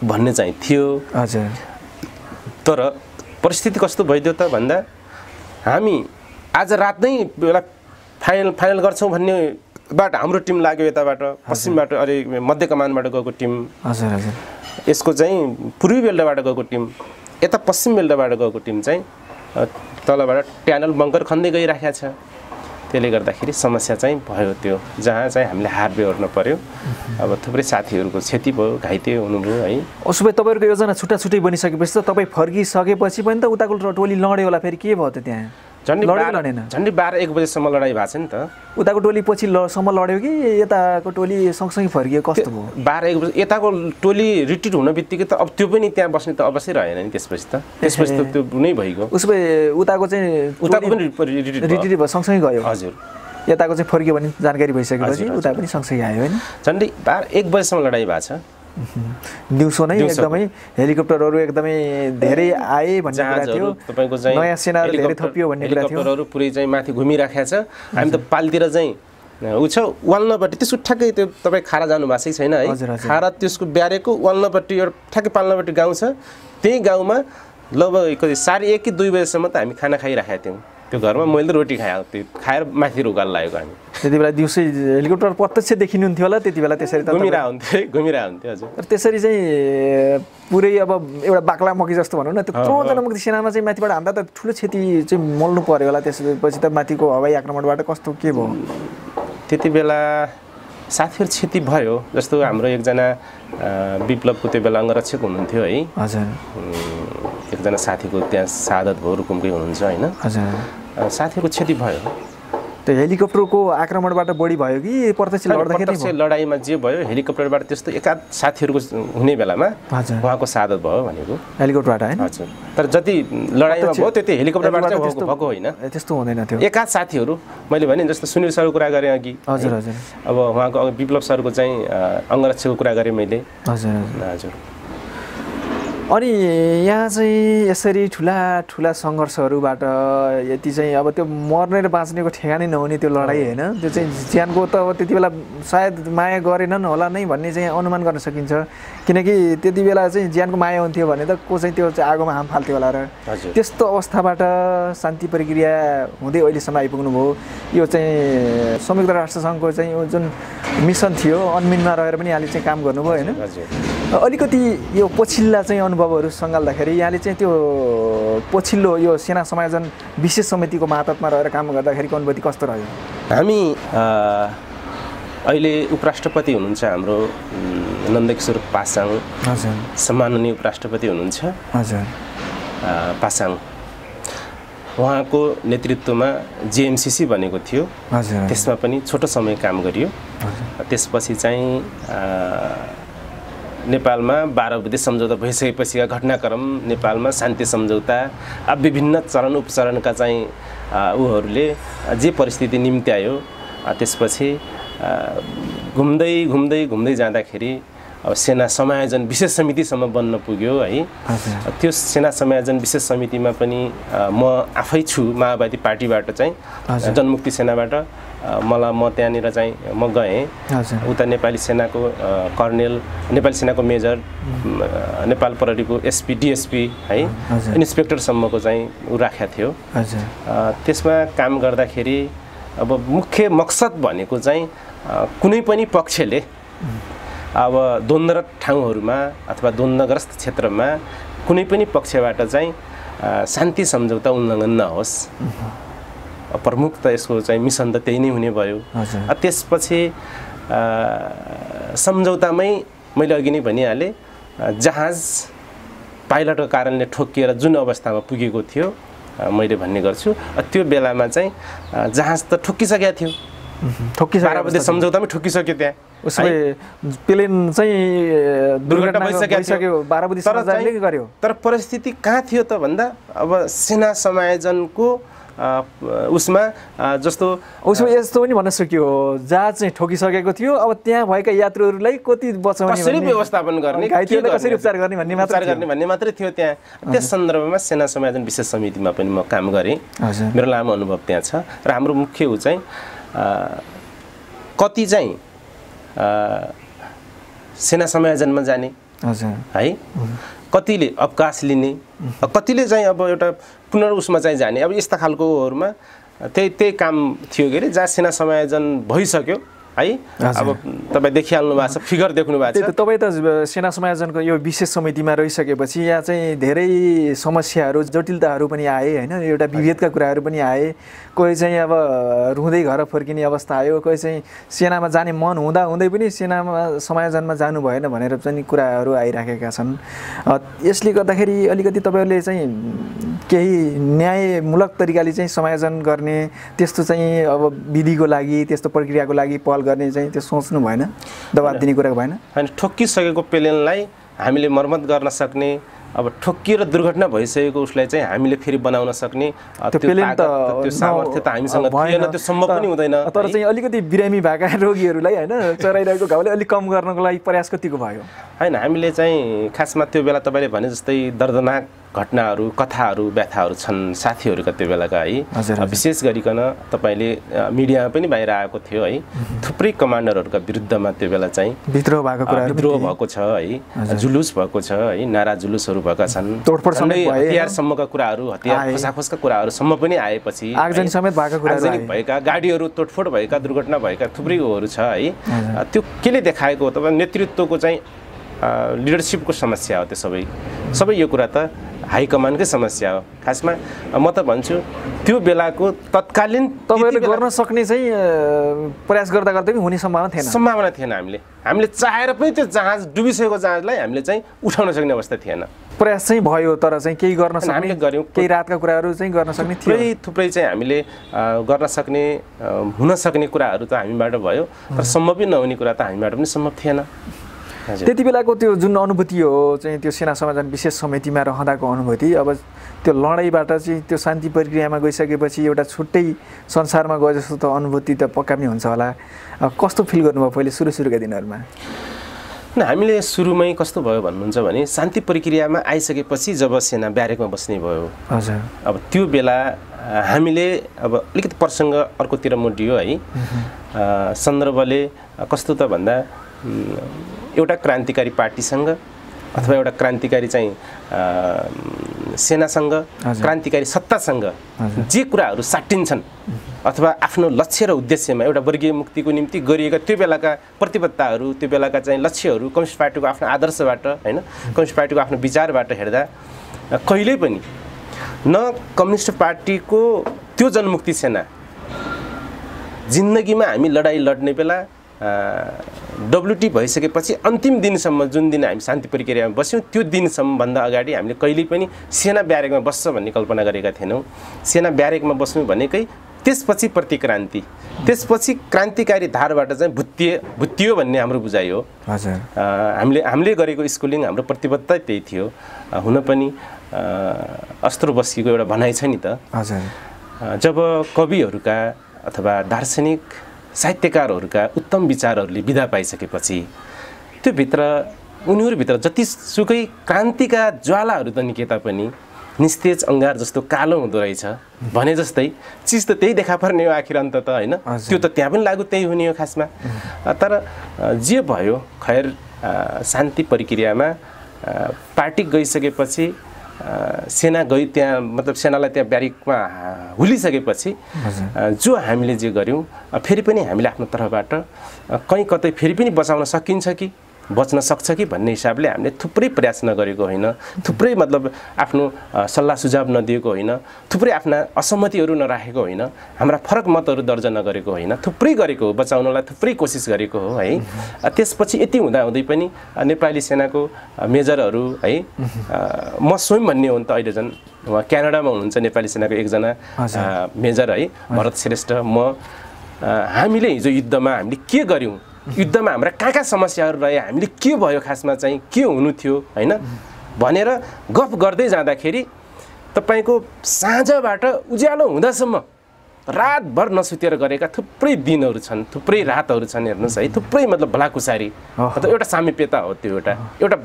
भन्ने चाहिँ थियो हजुर तर परिस्थिति कस्तो भइदियो त भन्दा हामी आज रात नै फाइनल गर्छौँ भन्ने बाट हाम्रो टिम लाग्यो यताबाट पश्चिमबाट मध्य कमानबाट गएको टिम हजुर हजुर यसको चाहिँ पूर्वी बेल्टाबाट गएको टिम यता पश्चिम बेल्टाबाट गएको टिम चाहिँ तलबाट ट्यानल बङ्कर खन्दै गइराखेको छ त्यसले गर्दाखेरि समस्या चाहिँ भयो त्यो जहाँ चाहिँ हामीले हार बेहोर्न पर्यो अब थुप्रै साथीहरूको क्षति भयो घाइते हुनुभयो है उसो भए तपाईँहरूको योजना छुट्टा छुट्टै बनिसकेपछि त तपाईँ फर्किसकेपछि पनि त उताको टोली लड्यो होला फेरि के भयो त त्यहाँ झन्डै 12-1 बजेसम्म लडाइँ भएको छ नि त उताको टोली पछि सम्म लड्यो कि यताको टोली सँगसँगै फर्कियो कस्तो भयो 12-1 बजे यताको टोली रिट्रिट हुन बित्तिकै त अब त्यो पनि त्यहाँ बस्ने त अवश्य रहेन नि त्यसपछि त त्यो नै भइगयो उसो भए उताको पनि रिट्रिट भयो सँगसँगै गयो हजुर यताको चाहिँ फर्कियो भने जानकारी भइसकेपछि उता पनि सँगसँगै आयो होइन झन्डै 12-1 बजेसम्म लडाइँ भएको छ दिउँसो नै एकदमै हेलिकप्टरहरू एकदमै धेरै आए भन्ने कुरा थियो तपाईको चाहिँ नयाँ सेनाहरू धेरै थपियो भन्ने कुरा थियो हेलिकप्टरहरू पुरै चाहिँ माथि घुमिराखेको छ हामी त पालतिर चाहिँ उ छ वाल्नपट्टि त्यसको ठ्याक्कै त्यो तपाईँ खारा जानु भएको छैन है खारा त्यसको ब्यारेको वाल्नपट्टि एउटा ठ्याक्कै पाल्नपट्टि गाउँ छ त्यही गाउँमा लगभग 1:30 कि 2 बजेसम्म त हामी खाना खाइराखेका थियौँ त्यो घरमा मैले रोटी खाएँ त्यो खाएर माथि उकाल लागेको हामी त्यति बेला दिउँसै हेलिकप्टर प्रत्यक्ष देखिनुहुन्थ्यो होला त्यति बेला त्यसरी त घुमिरहन्थ्यो हजुर त्यसरी चाहिँ पुरै अब एउटा बाक्ला मकी जस्तो भनौँ न त्यत्रो जनमुक्ति सेनामा चाहिँ माथिबाट हान्दा त ठुलो क्षति चाहिँ मोल्नु पर्यो होला त्यसपछि त माथिको हवाई आक्रमणबाट कस्तो के भयो त्यति बेला साथीहरू क्षति भयो जस्तो हाम्रो एकजना विप्लवको त्यो बेला अङ्गरक्षक हुनुहुन्थ्यो है हजुर एकजना साथीको त्यहाँ शहादत भयो रुकुमकै हुनुहुन्छ होइन हजुर साथीहरूको क्षति भयो त्यो हेलिकप्टरको आक्रमणबाट बढी भयो कि प्रत्यक्ष लडाइँमा जे भयो हेलिकप्टरबाट त्यस्तो एकाध साथीहरूको हुने बेलामा उहाँको सादत भयो भनेको हेलिकप्टरबाट हैन हजुर तर जति लडाइँमा भयो त्यति हेलिकप्टरबाट चाहिँ भएको होइन त्यस्तो हुँदैन थियो एकाध साथीहरू मैले भने जस्तो सुनिल सरको कुरा गरेँ अघि हजुर हजुर अब उहाँको विप्लव सरको चाहिँ अङ्गरक्षकको कुरा गरेँ मैले हजुर हजुर अनि यहाँ चाहिँ यसरी ठुला ठुला सङ्घर्षहरूबाट यति चाहिँ अब त्यो मर्ने र बाँच्नेको ठेगानै नहुने त्यो लडाइँ होइन त्यो चाहिँ ज्यानको त अब त्यति बेला सायद माया गरेनन् होला नै भन्ने चाहिँ अनुमान गर्न सकिन्छ किनकि त्यति बेला चाहिँ ज्यानको माया हुन्थ्यो भने त को चाहिँ त्यो आगोमा हाम फाल्थ्यो होला र त्यस्तो अवस्थाबाट शान्ति प्रक्रिया हुँदै अहिलेसम्म आइपुग्नु भयो यो चाहिँ संयुक्त राष्ट्रसङ्घको चाहिँ जुन मिसन थियो अनमिनमा रहेर पनि यहाँले चाहिँ काम गर्नुभयो होइन अलिकति यो पछिल्ला चाहिँ अनुभवहरू सँगाल्दाखेरि यहाँले चाहिँ त्यो पछिल्लो यो सेना समायोजन विशेष समितिको मातहतमा रहेर काम गर्दाखेरिको अनुभूति कस्तो रह्यो हामी अहिले उपराष्ट्रपति हुनुहुन्छ हाम्रो नन्दकिशोर पासाङ हजुर सम्माननीय उपराष्ट्रपति हुनुहुन्छ हजुर पासाङ उहाँको नेतृत्वमा जेएमसीसी बनेको थियो हजुर त्यसमा पनि छोटो समय काम गरियो त्यसपछि चाहिँ नेपालमा 12 बुँदे सम्झौता भइसकेपछिका घटनाक्रम नेपालमा शान्ति सम्झौता विभिन्न चरण उपचरणका चाहिँ उहरूले जे परिस्थिति निम्त्यायो त्यसपछि घुम्दै घुम्दै घुम्दै जाँदाखेरि अब सेना समायोजन विशेष समितिसम्म बन्न पुग्यो है त्यो सेना समायोजन विशेष समितिमा पनि म आफै छु माओवादी पार्टीबाट चाहिँ जनमुक्ति सेनाबाट म त्यहाँनिर चाहिँ म गएँ उता नेपाली सेनाको कर्नेल नेपाली सेनाको मेजर नेपाल प्रहरीको एसपी डिएसपी है इन्सपेक्टरसम्मको चाहिँ उ राखेको थियो त्यसमा काम गर्दाखेरि अब मुख्य मकसद भनेको चाहिँ कुनै पनि पक्षले अब द्वन्द्वरत ठाउँहरूमा अथवा द्वन्द्वग्रस्त क्षेत्रमा कुनै पनि पक्षबाट चाहिँ शान्ति सम्झौता उल्लङ्घन नहोस् प्रमुख त यसको चाहिँ मिसन त त्यही नै हुने भयो त्यसपछि सम्झौतामै मैले अघि नै भनिहालेँ जहाज पाइलटको कारणले ठोकिएर जुन अवस्थामा पुगेको थियो मैले भन्ने गर्छु त्यो बेलामा चाहिँ जहाज त ठोकिसकेको थियो 12 बुँदे सम्झौतामै ठोकिसक्यो त्यहाँ उसले प्लेन चाहिँ दुर्घटना भइसक्यो 12 बुँदे सम्झौताले गर्यो तर परिस्थिति कहाँ थियो त भन्दा अब सेना समायोजनको उसमा जस्तो उसमा यस्तो पनि भन्न सकियो जहाज चाहिँ ठोकिसकेको थियो अब त्यहाँ भएका यात्रुहरूलाई कति बचाउने कसरी व्यवस्थापन गर्ने कसरी उपचार गर्ने भन्ने मात्रै थियो त्यहाँ त्यस सन्दर्भमा सेना समायोजन विशेष समितिमा पनि म काम गरेँ मेरो लामो अनुभव त्यहाँ छ र हाम्रो मुख्य उ चाहिँ कति चाहिँ सेना समायोजनमा जाने है कतिले अवकाश लिने कतिले चाहिँ अब एउटा पुनर्उसमा चाहिँ जाने अब यस्ता खालकोहरूमा त्यही काम थियो के अरे जहाँ सेना समायोजन भइसक्यो है अब तपाईँ देखिहाल्नु भएको छ फिगर देख्नु भएको छ तपाईँ त सेना समायोजनको यो विशेष समितिमा रहिसकेपछि यहाँ चाहिँ धेरै समस्याहरू जटिलताहरू पनि आए होइन एउटा विभेदका कुराहरू पनि आए कोही चाहिँ अब रुँदै घर फर्किने अवस्था आयो कोही चाहिँ सेनामा जाने मन हुँदा हुँदै पनि सेनामा समायोजनमा जानु भएन भनेर पनि कुराहरू आइराखेका छन् यसले गर्दाखेरि अलिकति तपाईँहरूले चाहिँ केही न्यायमूलक तरिकाले चाहिँ समायोजन गर्ने त्यस्तो चाहिँ अब विधिको लागि त्यस्तो प्रक्रियाको लागि पहल गर्ने चाहिँ त्यो सोच्नु भएन दबाब दिने कुरा भएन हैन ठोकिसकेको प्लेनलाई हामीले मर्मत गर्न सक्ने अब ठोकिएर दुर्घटना भइसकेको उसलाई चाहिँ हामीले फेरि बनाउन सक्ने त्यो सामर्थ्य त हामीसँग थिएन त्यो सम्भव पनि हुँदैन तर चाहिँ अलिकति बिरामी भएका रोगीहरूलाई हैन चराइरहेको घाउले अलिक कम गर्नको लागि प्रयास कतिको भयो हैन हामीले चाहिँ खासमा त्यो बेला तपाईले भने जस्तै दर्दनाक घटनाहरू कथाहरू व्याथाहरू छन् साथीहरूका त्यो बेलाका है विशेष गरिकन तपाईले मिडियामा पनि बाहिर आएको थियो है थुप्रै कमान्डरहरूका विरुद्धमा त्यो बेला चाहिँ विद्रोह भएको छ है जुलुस भएको छ है नारा जुलुसहरू भएका छन् हतियारसम्मका कुराहरू हतियार फसाफसका कुराहरूसम्म पनि आएपछि आगजनी समेत भएको कुराहरू भएका गाडीहरू तोडफोड भएका दुर्घटना भएका थुप्रै उहरू छ है त्यो केले देखाएको हो तपाईँ नेतृत्वको चाहिँ लिडरशिपको समस्या हो त्यो सबै यो कुरा त हाई कमान्डकै समस्या हो खासमा म त भन्छु त्यो बेलाको तत्कालीन तपाईहरुले गर्न सक्ने चाहिँ प्रयास गर्दा गर्दै पनि हुने सम्भावना थिएन हामीले चाहेर पनि त्यो जहाज डुबिसकेको जहाजलाई हामीले चाहिँ उठाउन सक्ने अवस्था थिएन प्रयास चाहिँ भयो तर चाहिँ केही गर्न सक्ने हामीले गर्यौँ केही रातका कुराहरू चाहिँ गर्न सक्ने थियो थुप्रै चाहिँ हामीले गर्न सक्ने हुन सक्ने कुराहरू त हामीबाट भयो तर सम्भवै नहुने कुरा त हामीबाट पनि सम्भव थिएन त्यति बेलाको त्यो जुन अनुभूति हो चाहिँ त्यो सेना समाधान विशेष समितिमा रहँदाको अनुभूति अब त्यो लडाइँबाट चाहिँ त्यो शान्ति प्रक्रियामा गइसकेपछि एउटा छुट्टै संसारमा गए जस्तो त अनुभूति त पक्का पनि हुन्छ होला कस्तो फिल गर्नुभयो पहिले सुरुका दिनहरूमा हामीले सुरुमै कस्तो भयो भन्नुहुन्छ भने शान्ति प्रक्रियामा आइसकेपछि जब सेना ब्यारेकमा बस्ने भयो हजुर अब त्यो बेला हामीले अब अलिकति प्रसङ्ग अर्कोतिर मोडियो है सन्दर्भले कस्तो त भन्दा एउटा क्रान्तिकारी पार्टीसँग अथवा एउटा क्रान्तिकारी चाहिँ सेनासँग क्रान्तिकारी सत्तासँग जे कुराहरू साटिन्छन् अथवा आफ्नो लक्ष्य र उद्देश्यमा एउटा वर्गीय मुक्तिको निम्ति गरिएका त्यो बेलाका प्रतिबद्धताहरू त्यो बेलाका चाहिँ लक्ष्यहरू कम्युनिस्ट पार्टीको आफ्नो आदर्शबाट हैन कम्युनिस्ट पार्टीको आफ्नो विचारबाट हेर्दा कहिल्यै पनि न कम्युनिस्ट पार्टीको त्यो जनमुक्ति सेना जिन्दगीमा हामी लडाईँ लड्ने बेला डब्ल्युटी भइसकेपछि अन्तिम दिनसम्म जुन दिन हामी शान्ति प्रक्रियामा बस्यौँ त्यो दिनसम्म भन्दा अगाडि हामीले कहिल्यै पनि सेना ब्यारेकमा बस्छ भन्ने कल्पना गरेका थिएनौँ सेना ब्यारेकमा बस्नु भनेकै त्यसपछि प्रतिक्रान्ति त्यसपछि क्रान्तिकारी धारबाट चाहिँ भुत्तियो भन्ने हाम्रो बुझाइ हो हजुर हामीले गरेको स्कुलिङ हाम्रो प्रतिबद्धता त्यही थियो हुन पनि अस्त्रो बस्कीको एउटा भनाइ छ नि त हजुर जब कविहरूका अथवा दार्शनिक साहित्यकारहरूका उत्तम विचारहरूले विदा पाइसकेपछि त्यो भित्र उनीहरूभित्र जतिसुकै क्रान्तिका ज्वालाहरू त निके तापनि निस्तेज अंगार जस्तो कालो हुँदो रहेछ भने जस्तै चिज त त्यही देखा पर्ने हो आखिर अन्त त हैन त्यो त त्यहाँ पनि लागु त्यही हुने हो खासमा तर जे भयो खैर शान्ति प्रक्रियामा पार्टी गइसकेपछि सेना गई त्यहाँ मतलब सेनालाई त्यहाँ ब्यारेकमा हुलिसकेपछि जो हामीले जे गर्यौं फेरि पनि हामीले आफ्नो तर्फबाट कहीं कतै फेरि पनि बचाउन सकिन्छ कि बच्न सक्छ कि भन्ने हिसाबले हामीले थुप्रै प्रयास नगरेको होइन थुप्रै मतलब आफ्नो सल्लाह सुझाव नदिएको होइन थुप्रै आफ्ना असहमतिहरू नराखेको होइन हाम्रा फरक मतहरू दर्ज नगरेको होइन थुप्रै गरेको हो बचाउनलाई थुप्रै कोसिस गरेको हो है त्यसपछि यति हुँदा हुँदै पनि नेपाली सेनाको मेजरहरू है म स्वयं भन्ने हो नि त अहिले जन उहाँ क्यानाडामा हुनुहुन्छ नेपाली सेनाको एकजना मेजर है भरत श्रेष्ठ म हामीले हिजो युद्धमा हामीले के गर्यौं युद्धमा हाम्रा कहाँ समस्याहरू रहे हामीले के भयो खासमा चाहिँ के हुनु थियो हैन भनेर गफ गर्दै जाँदाखेरि तपाईको साँझबाट उज्यालो हुँदासम्म रातभर नसुतेर गरेका थुप्रै दिनहरू छन् थुप्रै रातहरू छन् हेर्नुस् है थुप्रै मतलब भलाकुसारी अथवा एउटा सामिप्यता हो त्यो एउटा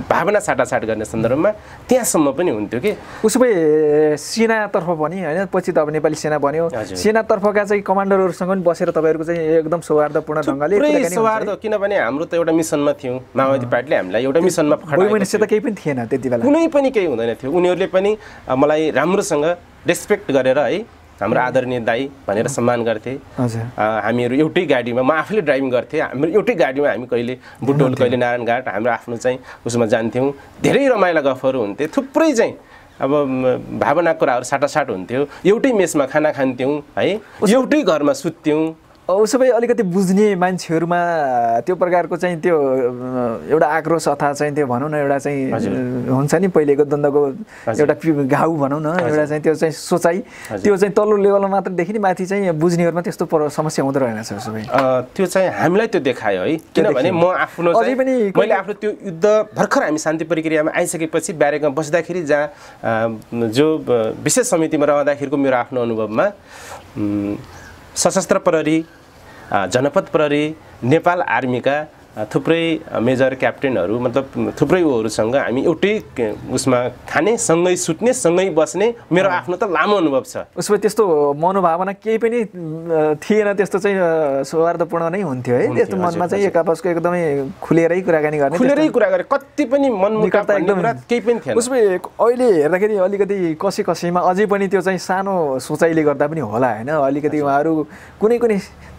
भावना साटासाट गर्ने सन्दर्भमा त्यहाँसम्म पनि हुन्थ्यो कि उसो भए सेनातर्फ पनि हैन पछि त अब नेपाली सेना बन्यो सेनातर्फका चाहिँ कमान्डरहरुसँग पनि बसेर तपाईहरुको चाहिँ एकदम सौहार्दपूर्ण ढंगले कुराकानी सौहार्द किनभने हाम्रो त एउटा मिसनमा थियौं माओवादी पार्टीले हामीलाई एउटा मिसनमा खडाएको थियो त केही पनि थिएन त्यति बेला कुनै पनि केही हुँदैन थियो उनीहरुले पनि मलाई राम्रोसँग रेस्पेक्ट गरेर है हाम्रो आदरणीय दाइ भनेर सम्मान गर्थे हामीहरु एउटै गाडीमा म आफैले ड्राइभिङ गर्थे हाम्रो एउटै गाडीमा हामी कहिले बुटोल कहिले नारायणघाट हाम्रो आफ्नो चाहिँ उसमा जान्थ्यौं धेरै रमाइला गफहरू हुन्थे थुप्रै चाहिँ अब भावना कुराहरु साटासाट हुन्थ्यो एउटै मेसमा खाना खान्थ्यौं है एउटै घरमा सुत्थ्यौं उसो भए अलिकति बुझ्ने मान्छेहरुमा त्यो प्रकारको चाहिँ त्यो एउटा आक्रोश अथवा चाहिँ त्यो भनौं न एउटा चाहिँ हुन्छ नि पहिलेको द्वन्द्वको एउटा घाउ भनौं न एउटा चाहिँ त्यो चाहिँ सोचाइ त्यो चाहिँ तल्लो लेभलमा मात्र देखिने माथि चाहिँ बुझ्नेहरुमा त्यस्तो समस्या हुँदै रहेछ उसो भए त्यो चाहिँ हामीलाई त्यो देखायो है किनभने म आफ्नो चाहिँ मैले आफ्नो त्यो युद्ध भर्खर हामी शान्ति प्रक्रियामा आइसकेपछि ब्यारेकमा बस्दाखेरि जहाँ जो विशेष समितिमा रहँदाखेरिको मेरो आफ्नो अनुभवमा सशस्त्र प्रहरी जनपद प्रहरी नेपाल आर्मीका थुप्रै मेजर क्याप्टेनहरु मतलब थुप्रै उहरुसँग हामी एउटै उसमा खाने सँगै सुत्ने सँगै बस्ने मेरो आफ्नो त लामो अनुभव छ उसमा त्यस्तो मनोभावना केही पनि थिएन त्यस्तो चाहिँ सौहार्दपूर्ण नै हुन्थ्यो है त्यस्तो मनमा चाहिँ एक आपसको एकदमै खुलेरै कुराकानी गर्ने खुलेरै कुरा गरे कति पनि मनमुटाव एकदम केही पनि थिएन उसमा अहिले हेर्दाखेरि अलिकति कसैमा अझै पनि त्यो चाहिँ सानो सोचाइले गर्दा पनि होला हैन अलिकति उहाँहरु कुनै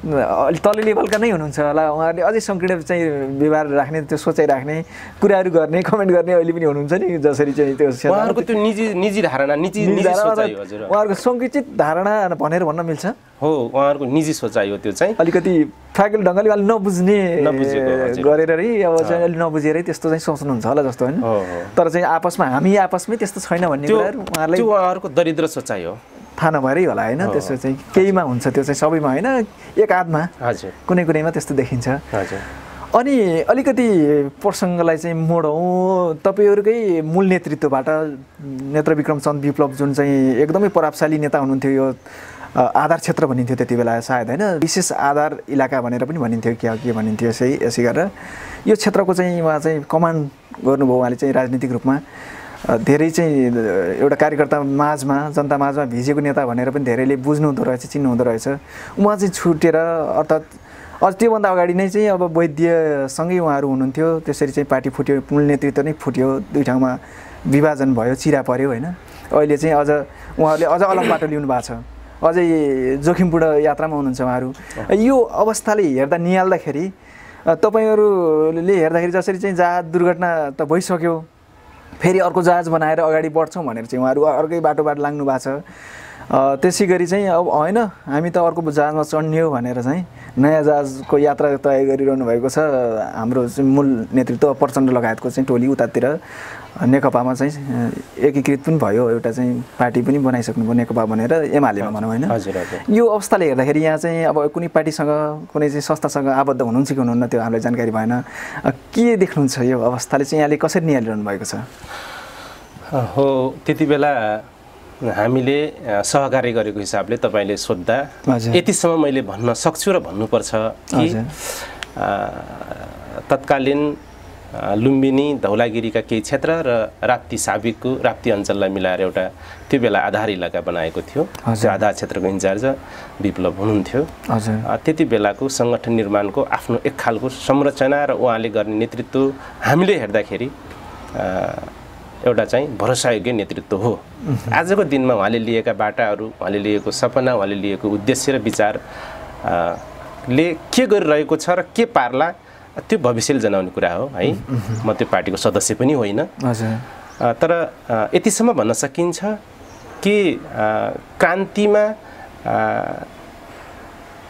तल्लो लेभलका नै हुनुहुन्छ होला उहाँहरुले अझै संकीर्ण चाहिँ व्यवहार राख्ने त्यो सोचाइ राख्ने कुराहरू गर्ने कमेन्ट गर्ने अहिले पनि हुनुहुन्छ नि जसरी चाहिँ त्यो उहाँहरूको त्यो निजी धारणा निजी सोचाइ हो हजुर उहाँहरूको सङ्कुचित धारणा भनेर भन्न मिल्छ हो उहाँहरूको निजी सोचाइ हो त्यो चाहिँ अलिकति फ्याकल्टी ढङ्गले अलि नबुझ्ने गरेर अब चाहिँ अलि नबुझेरै त्यस्तो चाहिँ सोच्नुहुन्छ होला जस्तो होइन तर चाहिँ आपसमा हामी आपसमै त्यस्तो छैन भन्ने कुराहरू उहाँहरूलाई उहाँहरूको दरिद्र सोचाइ हो थाहा नभएरै होला होइन त्यसो चाहिँ केहीमा हुन्छ त्यो चाहिँ सबैमा होइन एक आधमा हजुर कुनै कुनैमा त्यस्तो देखिन्छ हजुर अनि अलिकति प्रसङ्गलाई चाहिँ मोडौँ तपाईँहरूकै मूल नेतृत्वबाट नेत्रविक्रम चन्द विप्लव जुन चाहिँ एकदमै प्रभावशाली नेता हुनुहुन्थ्यो यो आधार क्षेत्र भनिन्थ्यो त्यति बेला सायद होइन विशेष आधार इलाका भनेर पनि भनिन्थ्यो के भनिन्थ्यो यसै गरेर यो क्षेत्रको चाहिँ उहाँ चाहिँ कमान्ड गर्नुभयो उहाँले चाहिँ राजनीतिक रूपमा धेरै चाहिँ एउटा कार्यकर्ता माझमा जनता माझमा भिजेको नेता भनेर पनि धेरैले बुझ्नु हुँदो रहेछ चिन्नु हुँदो रहेछ उहाँ चाहिँ छुटेर अर्थात् अझ त्योभन्दा अगाडि नै चाहिँ अब वैद्यसँगै उहाँहरू हुनुहुन्थ्यो त्यसरी चाहिँ पार्टी फुट्यो मूल नेतृत्व नै फुट्यो दुई ठाउँमा विभाजन भयो चिरा पर्यो होइन अहिले चाहिँ अझ उहाँहरूले अझ अलग बाटो लिनु भएको छ अझै जोखिमपूर्ण यात्रामा हुनुहुन्छ उहाँहरू यो अवस्थाले हेर्दा निहाल्दाखेरि तपाईँहरूले हेर्दाखेरि जसरी चाहिँ जहाज दुर्घटना त भइसक्यो फेरि अर्को जहाज बनाएर अगाडि बढ्छौँ भनेर चाहिँ उहाँहरू अर्कै बाटोबाट लाग्नु भएको छ त्यसै गरी चाहिँ अब होइन हामी त अर्को जहाजमा चढ्ने हो भनेर चाहिँ नयाँ जहाजको यात्रा तय गरिरहनु भएको छ हाम्रो चाहिँ मूल नेतृत्व प्रचण्ड लगायतको चाहिँ टोली उतातिर नेकपामा चाहिँ एकीकृत पनि भयो एउटा चाहिँ पार्टी पनि बनाइसक्नुभयो नेकपा भनेर एमालेमा भनौँ होइन यो अवस्थाले हेर्दाखेरि यहाँ चाहिँ अब कुनै पार्टीसँग कुनै चाहिँ संस्थासँग आबद्ध हुनुहुन्छ कि हुनुहुन्न त्यो हामीलाई जानकारी भएन के देख्नुहुन्छ यो अवस्थाले चाहिँ यहाँले कसरी निहालिरहनु भएको छ हो त्यति बेला हामीले सहकार्य गरेको हिसाबले तपाईँले सोद्धा यतिसम्म मैले भन्न सक्छु र भन्नुपर्छ कि तत्कालीन लुम्बिनी धौलागिरीका केही क्षेत्र र राप्ती साबिकको राप्ती अञ्चललाई मिलाएर एउटा त्यो बेला आधार इलाका बनाएको थियो त्यो आधार क्षेत्रको इन्चार्ज विप्लव हुनुहुन्थ्यो त्यति बेलाको सङ्गठन निर्माणको आफ्नो एक खालको संरचना र उहाँले गर्ने नेतृत्व हामीले हेर्दाखेरि एउटा चाहिँ भरोसायोग्य नेतृत्व हो आजको दिनमा उहाँले लिएका बाटाहरू उहाँले लिएको सपना उहाँले लिएको उद्देश्य र विचार ले के गरिरहेको छ र के पार्ला त्यो भविष्यले जनाउने कुरा हो है म त्यो पार्टीको सदस्य पनि होइन तर यतिसम्म भन्न सकिन्छ कि क्रान्तिमा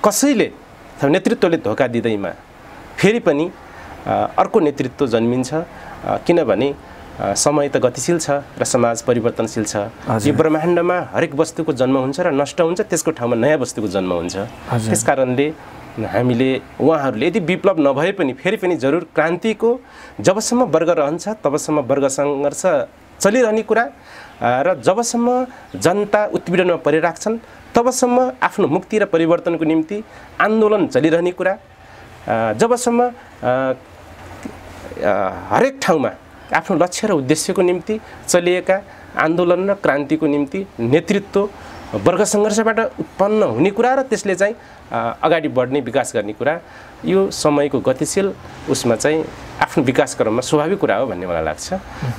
कसैले नेतृत्वले धोका दिँदैमा फेरि पनि अर्को नेतृत्व जन्मिन्छ किनभने समय त गतिशील छ र समाज परिवर्तनशील छ यो ब्रह्माण्डमा हरेक वस्तुको जन्म हुन्छ र नष्ट हुन्छ त्यसको ठाउँमा नयाँ वस्तुको जन्म हुन्छ त्यसकारणले हामीले उहाँहरूले यदि विप्लव नभए पनि फेरि पनि जरुर क्रान्तिको जबसम्म वर्ग रहन्छ तबसम्म वर्ग सङ्घर्ष चलिरहने कुरा र जबसम्म जनता उत्पीडनमा परिराख्छन् तबसम्म आफ्नो मुक्ति र परिवर्तनको निम्ति आन्दोलन चलिरहने कुरा जबसम्म हरेक ठाउँमा आफ्नो लक्ष्य र उद्देश्यको निम्ति चलिएका आन्दोलन र क्रान्तिको निम्ति नेतृत्व वर्ग सङ्घर्षबाट उत्पन्न हुने कुरा र त्यसले चाहिँ अगाडि बढ्ने विकास गर्ने कुरा यो समयको गतिशील उसमा चाहिँ आफ्नो विकास क्रममा स्वाभाविक कुरा हो भन्ने मलाई लाग्छ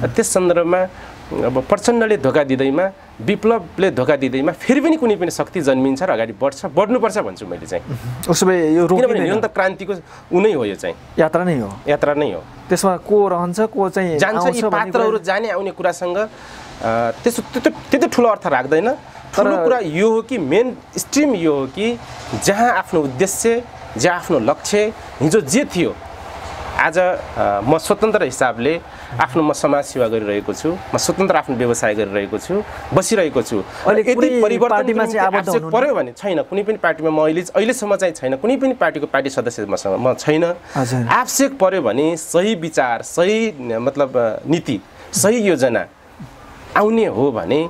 त्यस सन्दर्भमा अब प्रचण्डले धोका दिँदैमा विप्लवले धोका दिँदैमा फेरि पनि कुनै पनि शक्ति जन्मिन्छ र अगाडि बढ्नुपर्छ भन्छु मैले चाहिँ उसो भए यो किनभने यो त क्रान्तिको उनै हो यो चाहिँ यात्रा नै हो त्यसमा को रहन्छ को चाहिँ जान्छ यी पात्रहरू जाने आउने कुरासँग त्यस्तो ठुलो अर्थ राख्दैन ठुलो कुरा यो हो कि मेन स्ट्रिम यो हो कि जहाँ आफ्नो उद्देश्य जहाँ आफ्नो लक्ष्य हिजो जे थियो आज म स्वतन्त्र हिसाबले आफ्नो म समाज सेवा गरिरहेको छु म स्वतन्त्र आफ्नो व्यवसाय गरिरहेको छु बसिरहेको छु यदि परिवर्तनमा चाहिँ आबद्ध पर्यो भने छैन कुनै पनि पार्टीमा म अहिलेसम्म चाहिँ छैन कुनै पनि पार्टीको पार्टी सदस्य मसँग म छैन आवश्यक पर्यो भने सही विचार सही मतलब नीति सही योजना आउने हो भने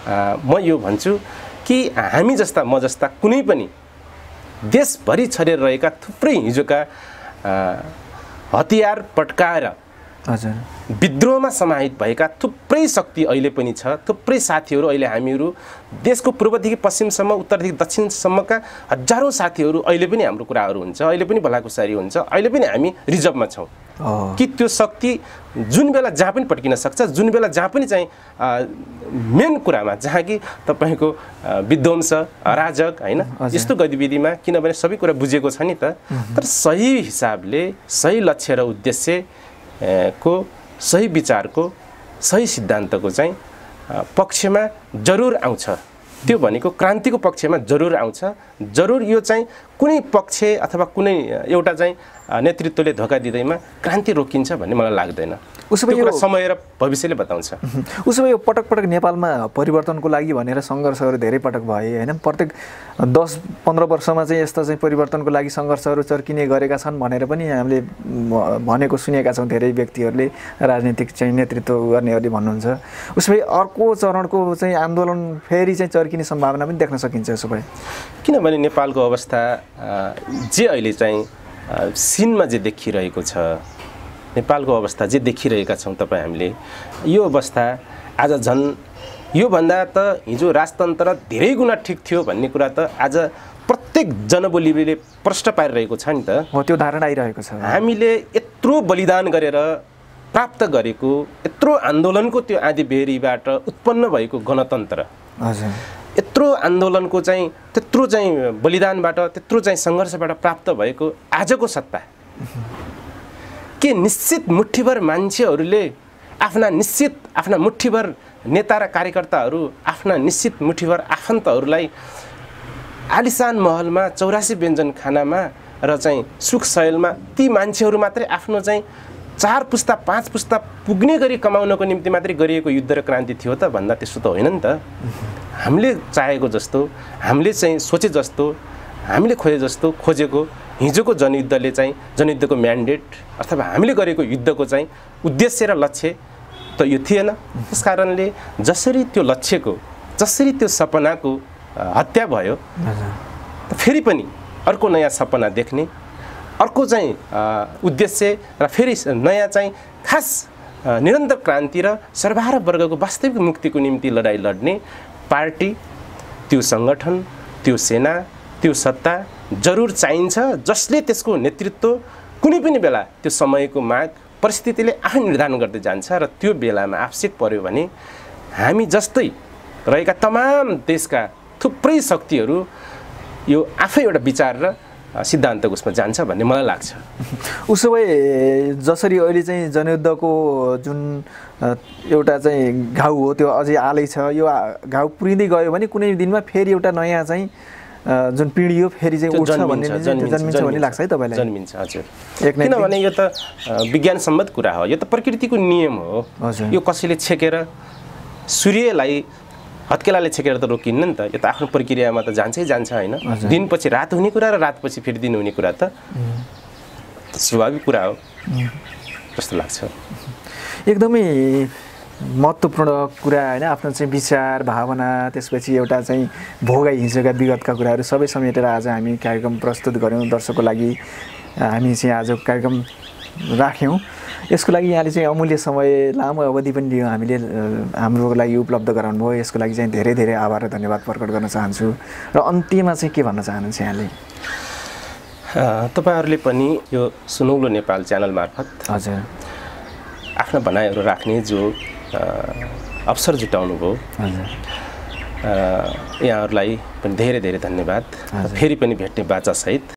म यो भन्छु कि हामी जस्ता म जस्ता कुनै पनि देशभरि छरेर रहेका थुप्रै हिजोका हतियार पड्काएर हजुर विद्रोहमा समाहित भएका थुप्रै शक्ति अहिले पनि छ, थुप्रै साथीहरू अहिले हामीहरू देशको पूर्वदेखि पश्चिमसम्म उत्तरदेखि दक्षिणसम्मका हजारौँ साथीहरू अहिले पनि हाम्रो कुराहरू हुन्छ, अहिले पनि भलाकुसारी हुन्छ, अहिले पनि हामी रिजर्भमा छौँ कि त्यो शक्ति जुन बेला जहाँ पनि पड्किन सक्छ, जुन बेला जहाँ पनि चाहिँ मेन कुरामा जहाँ कि तपाईँको विध्वंस अराजक होइन यस्तो गतिविधिमा, किनभने सबै कुरा बुझेको छ नि त, तर सही हिसाबले सही लक्ष्य र उद्देश्य को सही विचारको सही सिद्धान्तको चाहिँ पक्षमा जरुर आउँछ। त्यो भनेको क्रान्तिको पक्षमा जरुर आउँछ। जरुर यो चाहिँ कुनै पक्ष अथवा कुनै एउटा चाहिँ नेतृत्वले धोका दिँदैमा क्रान्ति रोकिन्छ भन्ने मलाई लाग्दैन। उसो भए यो समय र भविष्यले बताउँछ। उसो भए यो पटक पटक नेपालमा परिवर्तनको लागि भनेर सङ्घर्षहरू धेरै पटक भए होइन, प्रत्येक 10-15 वर्षमा चाहिँ यस्ता चाहिँ परिवर्तनको लागि सङ्घर्षहरू चर्किने गरेका छन् भनेर पनि हामीले भनेको सुनेका छौँ। धेरै व्यक्तिहरूले राजनीतिक चाहिँ नेतृत्व गर्नेहरूले भन्नुहुन्छ। उसो भए अर्को चरणको चाहिँ आन्दोलन फेरि चाहिँ चर्किने सम्भावना पनि देख्न सकिन्छ उसो भए? किनभने नेपालको अवस्था जे अहिले चाहिँ सिनमा जे देखिरहेको छ, नेपालको अवस्था जे देखिरहेका छौँ तपाईँ हामीले, यो अवस्था आज झन् योभन्दा त हिजो राजतन्त्र धेरै गुणा ठिक थियो भन्ने कुरा त आज प्रत्येक जनबोलीले प्रश्न पारिरहेको छ नि त। त्यो धारणा आइरहेको छ। हामीले यत्रो बलिदान गरेर प्राप्त गरेको, यत्रो आन्दोलनको त्यो आँधीबेहरीबाट उत्पन्न भएको गणतन्त्र, हजुर यत्रो आन्दोलनको चाहिँ त्यत्रो चाहिँ बलिदानबाट त्यत्रो चाहिँ सङ्घर्षबाट प्राप्त भएको आजको सत्ता के निश्चित मुठ्ठीभर मान्छेहरूले आफ्ना मुठ्ठीभर नेता र कार्यकर्ताहरू आफ्ना निश्चित मुठ्ठीभर आफन्तहरूलाई आलिसान महलमा 84 व्यञ्जन खानामा र चाहिँ सुख शैलमा ती मान्छेहरू मात्रै आफ्नो चाहिँ 4 पुस्ता 5 पुस्ता पुग्ने गरी कमाउनको निम्ति मात्रै गरिएको युद्ध र क्रान्ति थियो त भन्दा त्यस्तो त होइन नि त। हामीले चाहेको जस्तो, हामीले चाहिँ सोचे जस्तो, हामीले खोजे जस्तो खोजेको हिजोको जनयुद्धले चाहिँ जनयुद्धको म्यान्डेट अथवा हामीले गरेको युद्धको चाहिँ उद्देश्य र लक्ष्य त यो थिएन। त्यस कारणले जसरी त्यो लक्ष्यको, जसरी त्यो सपनाको हत्या भयो, फेरि पनि अर्को नयाँ सपना देख्ने, अर्को चाहिँ उद्देश्य र फेरि नयाँ चाहिँ खास निरन्तर क्रान्ति र सर्वहारा वर्गको वास्तविक मुक्तिको निम्ति लडाइँ लड्ने पार्टी, त्यो सङ्गठन, त्यो सेना, त्यो सत्ता जरुर चाहिन्छ, जसले त्यसको नेतृत्व कुनै पनि बेला त्यो समयको माग परिस्थितिले आफै निर्धारण गर्दै जान्छ र त्यो बेलामा आवश्यक पर्यो भने हामी जस्तै रहेका तमाम देशका थुप्रै शक्तिहरू यो आफै एउटा विचार र सिद्धान्तको उसमा जान्छ भन्ने मलाई लाग्छ। उसो भए जसरी अहिले चाहिँ जनयुद्धको जुन एउटा चाहिँ घाउ हो त्यो अझै आलै छ, यो घाउ पुरिँदै गयो भने कुनै दिनमा फेरि एउटा नयाँ चाहिँ जुन पिँढी हो फेरि चाहिँ उठ्छ भन्ने जन्मिन्छ भन्ने लाग्छ है तपाईँलाई? जन्मिन्छ, हजुर। किनभने यो त विज्ञानसम्मत कुरा हो, यो त प्रकृतिको नियम हो। यो कसैले छेकेर सूर्यलाई हत्केलाले छेकेर त रोकिन्न नि त, यो त आफ्नो प्रक्रियामा त जान्छै जान्छ होइन। दिनपछि रात हुने कुरा र रातपछि फेरि दिन हुने कुरा त स्वाभाविक कुरा हो जस्तो लाग्छ। एकदमै महत्त्वपूर्ण कुरा होइन, आफ्नो चाहिँ विचार भावना, त्यसपछि एउटा चाहिँ भोगाइ हिजोका विगतका कुराहरू सबै समेटेर आज हामी कार्यक्रम प्रस्तुत गऱ्यौँ। दर्शकको लागि हामी चाहिँ आज कार्यक्रम राख्यौँ। यसको लागि यहाँले चाहिँ अमूल्य समय, लामो अवधि पनि लियो, हामीले हाम्रो लागि उपलब्ध गराउनु भयो। यसको लागि चाहिँ धेरै धेरै आभार र धन्यवाद प्रकट गर्न चाहन्छु। र अन्त्यमा चाहिँ के भन्न चाहनुहुन्छ यहाँले? तपाईँहरूले पनि यो सुनौलो नेपाल च्यानल मार्फत हजुर आफ्ना भनाइहरू राख्ने जो अवसर जुटाउनु भयो, यहाँहरूलाई पनि धेरै धेरै धन्यवाद। फेरि पनि भेट्ने बाचासहित